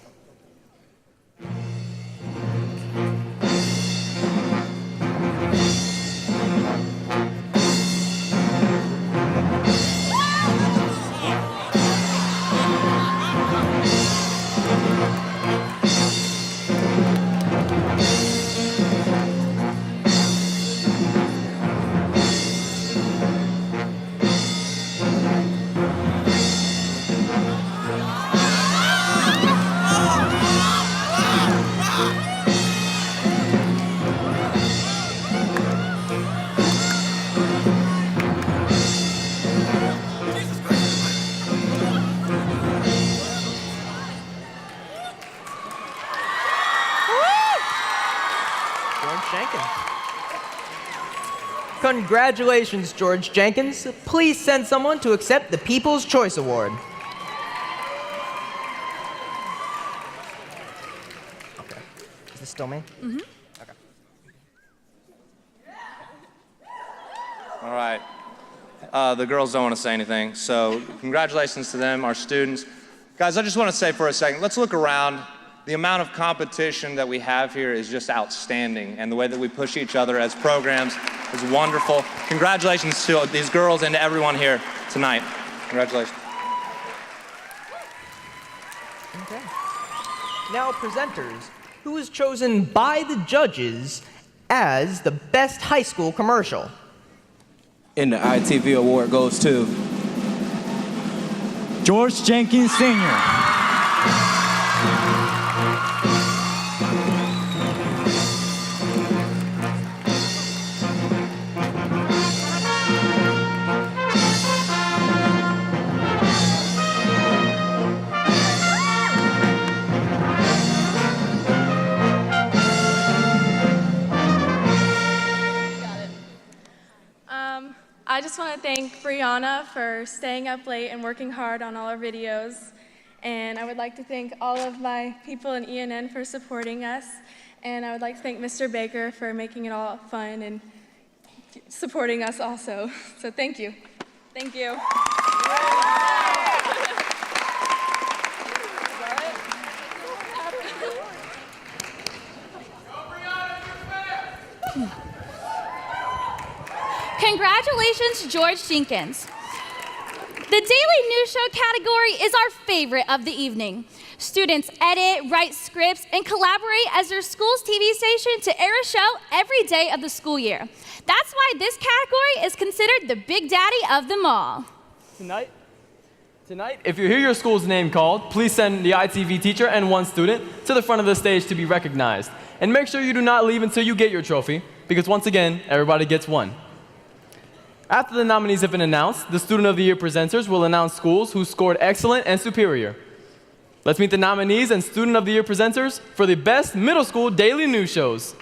Congratulations, George Jenkins. Please send someone to accept the People's Choice Award. Okay. this still me? Mm-hmm. Okay. All right. The girls don't want to say anything, so congratulations to them, our students. Guys, I just want to say for a second, let's look around. The amount of competition that we have here is just outstanding, and the way that we push each other as programs is wonderful. Congratulations to these girls and to everyone here tonight. Congratulations. Okay. Now, presenters, who was chosen by the judges as the best high school commercial? And the ITV award goes to George Jenkins Sr. I just want to thank Brianna for staying up late and working hard on all our videos. And I would like to thank all of my people in ENN for supporting us. And I would like to thank Mr. Baker for making it all fun and supporting us also. So thank you. Thank you. Congratulations, George Jenkins. The Daily News Show category is our favorite of the evening. Students edit, write scripts, and collaborate as their school's TV station to air a show every day of the school year. That's why this category is considered the big daddy of them all. Tonight, if you hear your school's name called, please send the ITV teacher and one student to the front of the stage to be recognized. And make sure you do not leave until you get your trophy, because once again, everybody gets one. After the nominees have been announced, the Student of the Year presenters will announce schools who scored excellent and superior. Let's meet the nominees and Student of the Year presenters for the best middle school daily news shows.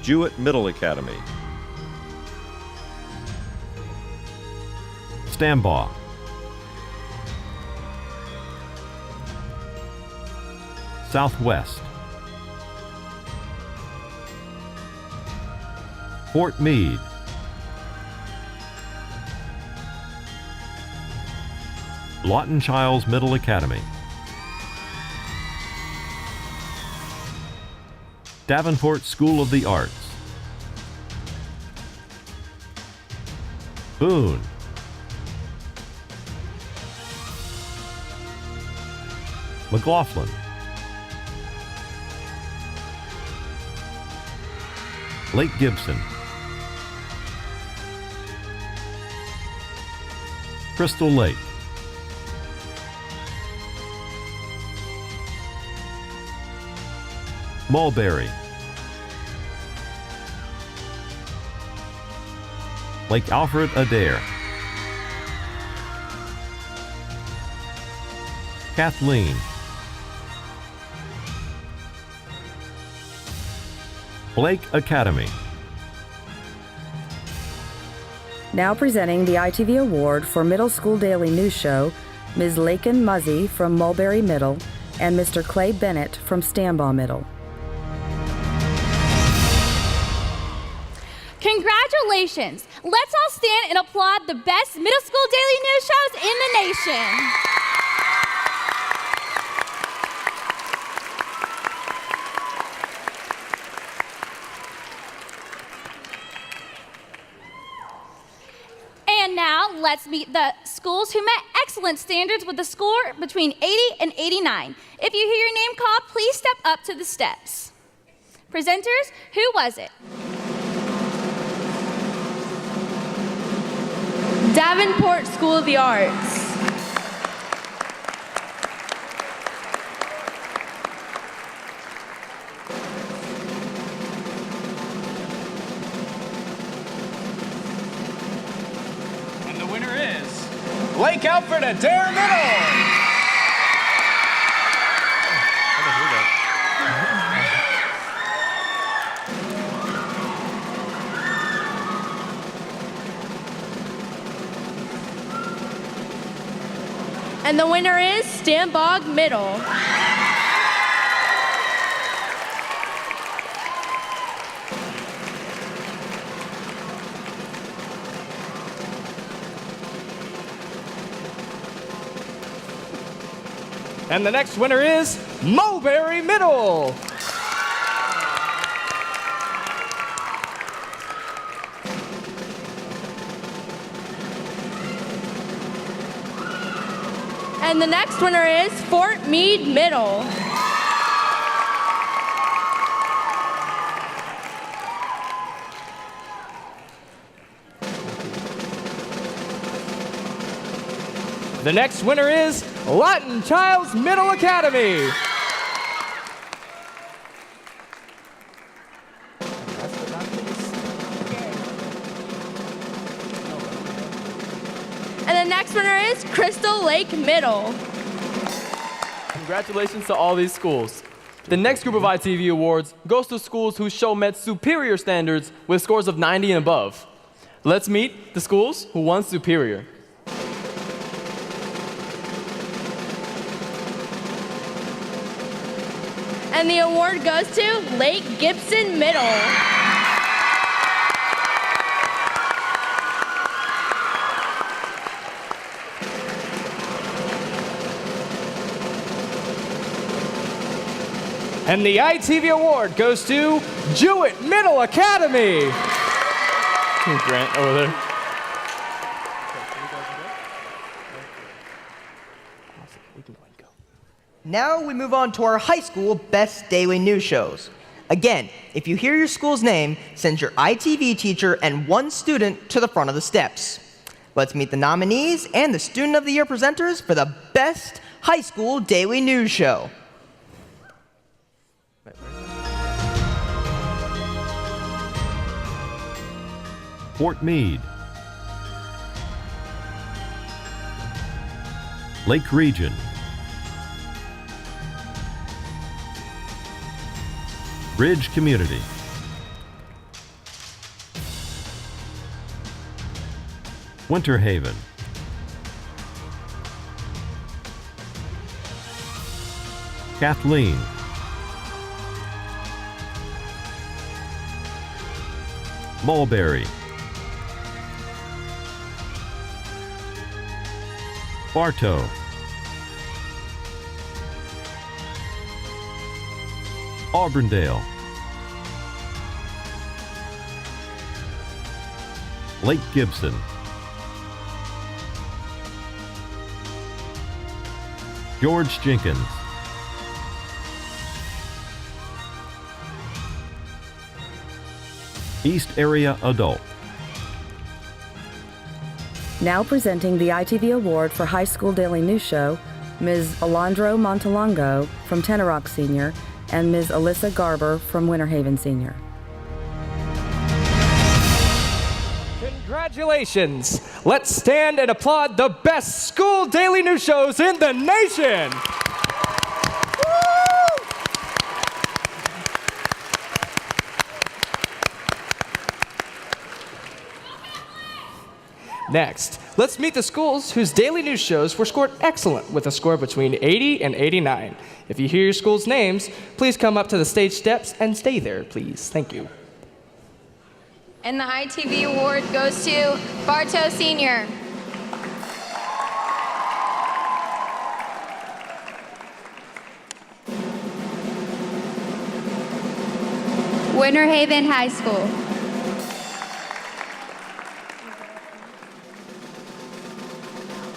Jewett Middle Academy. STAMBAUGH. Southwest. Fort Meade. Lawton Chiles Middle Academy. Davenport School of the Arts. Boone. McLaughlin. Lake Gibson. Crystal Lake. Mulberry. Lake ALFRED-ADDAIR. Kathleen. Blake Academy. Now presenting the ITV Award for Middle School Daily News Show, Ms. Lakin Muzzy from Mulberry Middle and Mr. Clay Bennett from Stambaugh Middle. Congratulations! Let's all stand and applaud the best middle school daily news shows in the nation. And now, let's meet the schools who met excellent standards with a score between 80 and 89. If you hear your name called, please step up to the steps. Presenters, who was it? Davenport School of the Arts. And the winner is Lake ALFRED-ADDAIR Middle. And the winner is STAMBAUGH Middle. And the next winner is Mulberry Middle. And the next winner is Fort Meade Middle. The next winner is LAWTON Childs Middle Academy. And the next winner is Crystal Lake Middle. Congratulations to all these schools. The next group of ITV awards goes to schools whose show met superior standards with scores of 90 and above. Let's meet the schools who won superior. And the award goes to Lake Gibson Middle. And the ITV award goes to Jewett Middle Academy. Grant over there. Now we move on to our high school best daily news shows. Again, if you hear your school's name, send your ITV teacher and one student to the front of the steps. Let's meet the nominees and the Student of the Year presenters for the best high school daily news show. Fort Meade, Lake Region, Ridge Community, Winter Haven, Kathleen, Mulberry, Bartow, Auburndale, Lake Gibson, George Jenkins, East Area Adult. Now presenting the ITV Award for High School Daily News Show, Ms. Alondro Montalongo from Tenorock Senior and Ms. Alyssa Garber from Winter Haven Senior. Congratulations! Let's stand and applaud the best school daily news shows in the nation! Next, let's meet the schools whose daily news shows were scored excellent with a score between 80 and 89. If you hear your school's names, please come up to the stage steps and stay there, please. Thank you. And the ITV award goes to Bartow Senior. Winter Haven High School.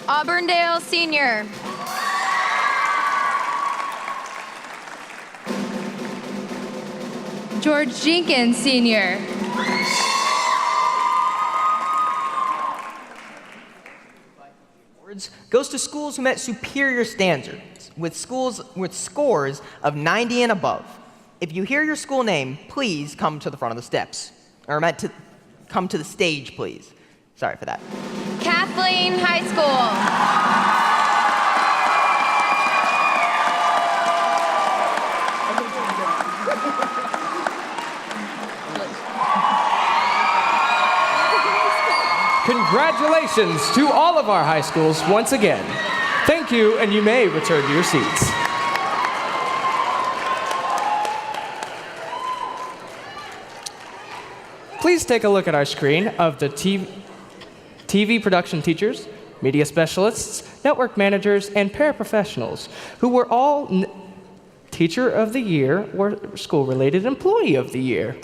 Auburndale Senior. George Jenkins Senior. Awards goes to schools who met superior standards with schools with scores of 90 and above. If you hear your school name, please come to the front of the steps. Or meant to come to the stage, please. Sorry for that. Kathleen High School. Congratulations to all of our high schools once again. Thank you, and you may return to your seats. Please take a look at our screen of the TV production teachers, media specialists, network managers, and paraprofessionals who were all Teacher of the Year or School-Related Employee of the Year.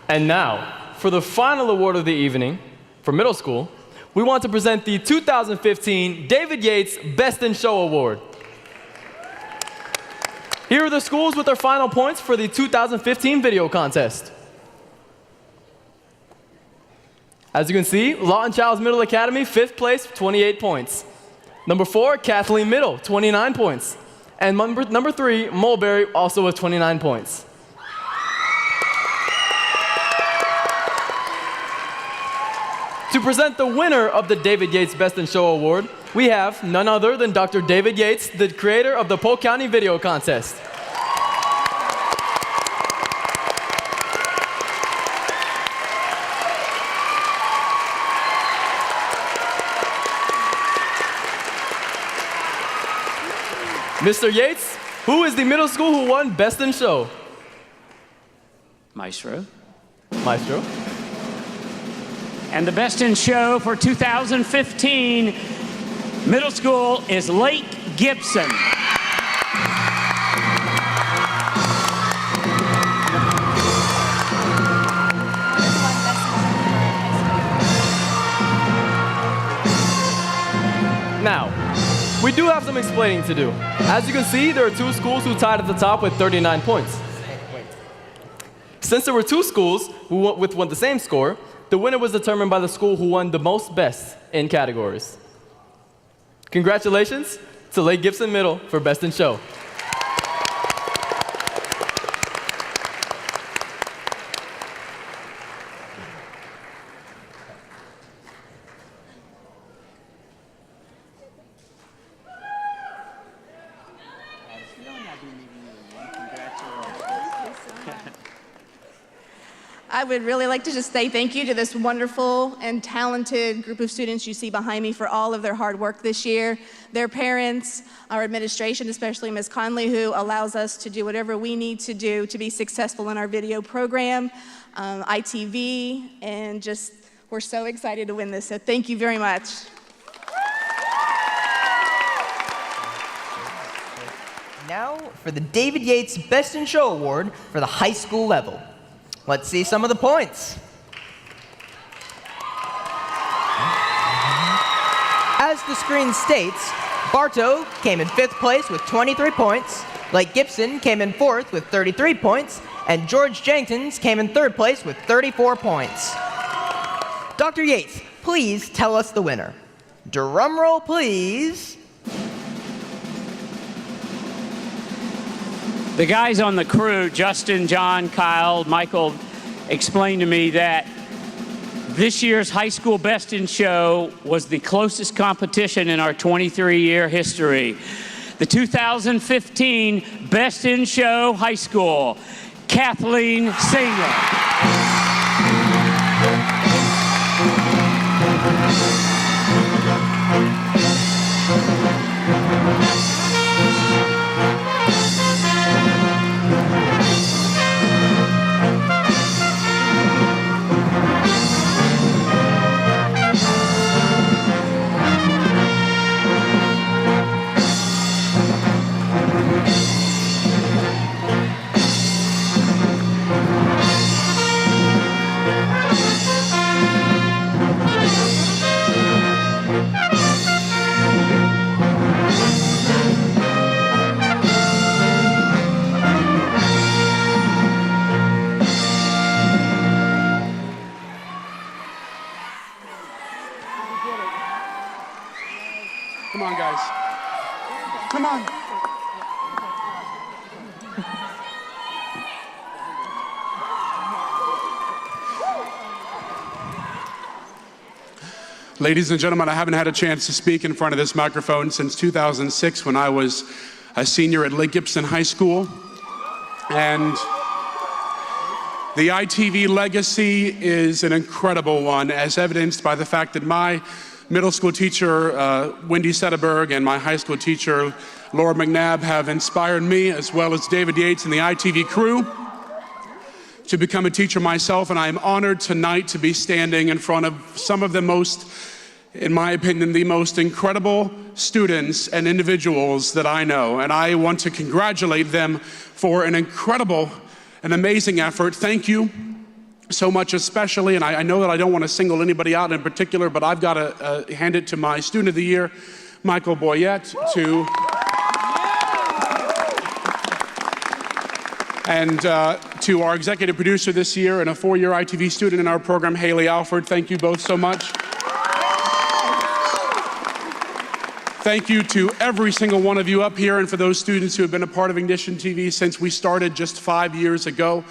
And now, for the final award of the evening, for middle school, we want to present the 2015 David Yates Best in Show Award. Here are the schools with their final points for the 2015 video contest. As you can see, Lawton Childs Middle Academy, 5th place, 28 points. Number 4, Kathleen Middle, 29 points. And number 3, Mulberry, also with 29 points. To present the winner of the David Yates Best in Show Award, we have none other than Dr. David Yates, the creator of the Polk County Video Contest. Mr. Yates, who is the middle school who won Best in Show? Maestro. Maestro. And the Best in Show for 2015 middle school is Lake Gibson. Now, we do have some explaining to do. As you can see, there are 2 schools who tied at the top with 39 points. Since there were 2 schools who won the same score, the winner was determined by the school who won the most best in categories. Congratulations to Lake Gibson Middle for Best in Show. I would really like to just say thank you to this wonderful and talented group of students you see behind me for all of their hard work this year, their parents, our administration, especially Ms. Conley, who allows us to do whatever we need to do to be successful in our video program, ITV, and just we're so excited to win this, so thank you very much. Now for the David Yates Best in Show Award for the high school level. Let's see some of the points. As the screen states, Bartow came in 5th place with 23 points, Lake Gibson came in 4th with 33 points, and George Jenkins came in 3rd place with 34 points. Dr. Yates, please tell us the winner. Drum roll, please. The guys on the crew, Justin, John, Kyle, Michael, explained to me that this year's high school Best in Show was the closest competition in our 23-year history. The 2015 Best in Show High School, Kathleen Senior. Come on, guys. Come on. Ladies and gentlemen, I haven't had a chance to speak in front of this microphone since 2006 when I was a senior at Lake Gibson High School. And the ITV legacy is an incredible one, as evidenced by the fact that my middle school teacher, Wendy Setterberg, and my high school teacher, Laura McNabb, have inspired me, as well as David Yates and the ITV crew, to become a teacher myself. And I am honored tonight to be standing in front of some of the most, in my opinion, the most incredible students and individuals that I know. And I want to congratulate them for an incredible and amazing effort. Thank you so much, especially, and I know that I don't want to single anybody out in particular, but I've got to hand it to my Student of the Year, Michael Boyette, and to our executive producer this year and a 4-year ITV student in our program, Haley Alfred. Thank you both so much. Thank you to every single one of you up here, and for those students who have been a part of Ignition TV since we started just 5 years ago.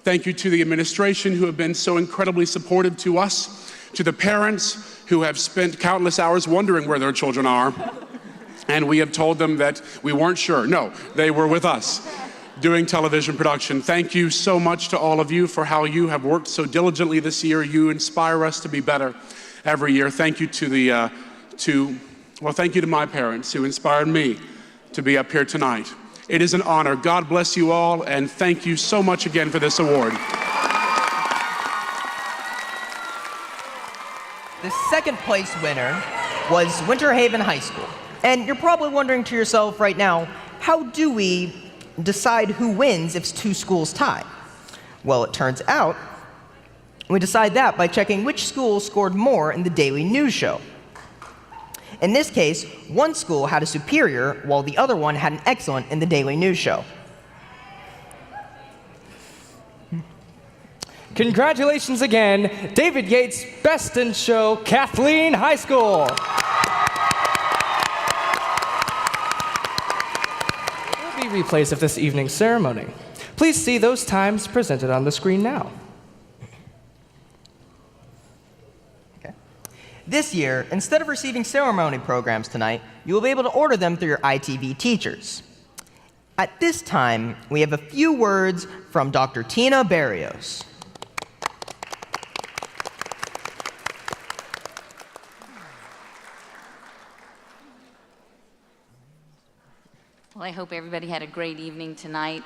Thank you to the administration who have been so incredibly supportive to us, to the parents who have spent countless hours wondering where their children are, and we have told them that we weren't sure. No, they were with us doing television production. Thank you so much to all of you for how you have worked so diligently this year. You inspire us to be better every year. Thank you to thank you to my parents who inspired me to be up here tonight. It is an honor. God bless you all, and thank you so much again for this award. The second place winner was Winter Haven High School. And you're probably wondering to yourself right now, how do we decide who wins if 2 schools tie? Well, it turns out we decide that by checking which school scored more in the daily news show. In this case, one school had a superior, while the other one had an excellent in the daily news show. Congratulations again, David Yates, Best in Show, Kathleen High School. Will be replays of this evening's ceremony. Please see those times presented on the screen now. This year, instead of receiving ceremony programs tonight, you will be able to order them through your ITV teachers. At this time, we have a few words from Dr. Tina Barrios. Well, I hope everybody had a great evening tonight.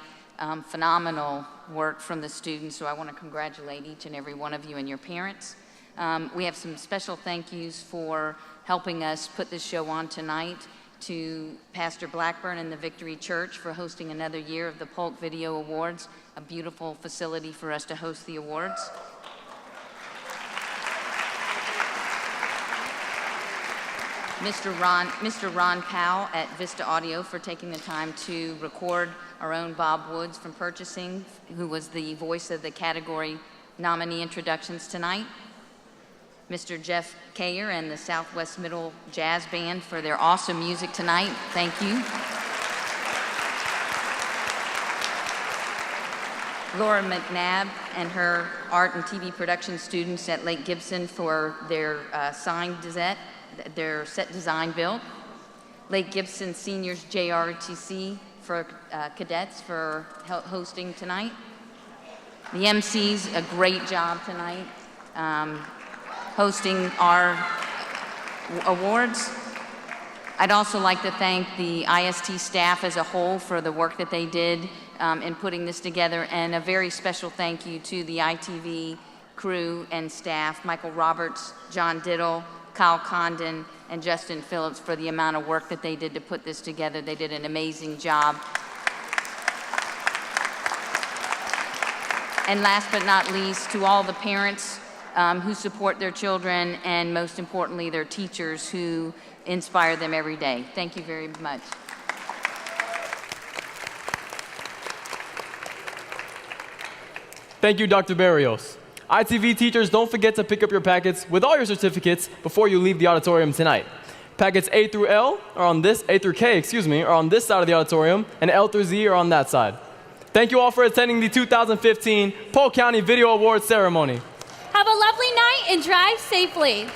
Phenomenal work from the students, so I want to congratulate each and every one of you and your parents. We have some special thank yous for helping us put this show on tonight, to Pastor Blackburn and the Victory Church for hosting another year of the Polk Video Awards, a beautiful facility for us to host the awards. Mr. Ron Powell at Vista Audio for taking the time to record our own Bob Woods from Purchasing, who was the voice of the category nominee introductions tonight. Mr. Jeff Kayer and the Southwest Middle Jazz Band for their awesome music tonight. Thank you. Laura McNabb and her art and TV production students at Lake Gibson for their their set design build. Lake Gibson Seniors JRTC for cadets for hosting tonight. The MCs, a great job tonight. Hosting our awards. I'd also like to thank the IST staff as a whole for the work that they did in putting this together, and a very special thank you to the ITV crew and staff, Michael Roberts, John Diddle, Kyle Condon, and Justin Phillips, for the amount of work that they did to put this together. They did an amazing job. And last but not least, to all the parents who support their children, and most importantly, their teachers who inspire them every day. Thank you very much. Thank you, Dr. Barrios. ITV teachers, don't forget to pick up your packets with all your certificates before you leave the auditorium tonight. Packets A through K, are on this side of the auditorium, and L through Z are on that side. Thank you all for attending the 2015 Polk County Video Awards ceremony. Have a lovely night and drive safely.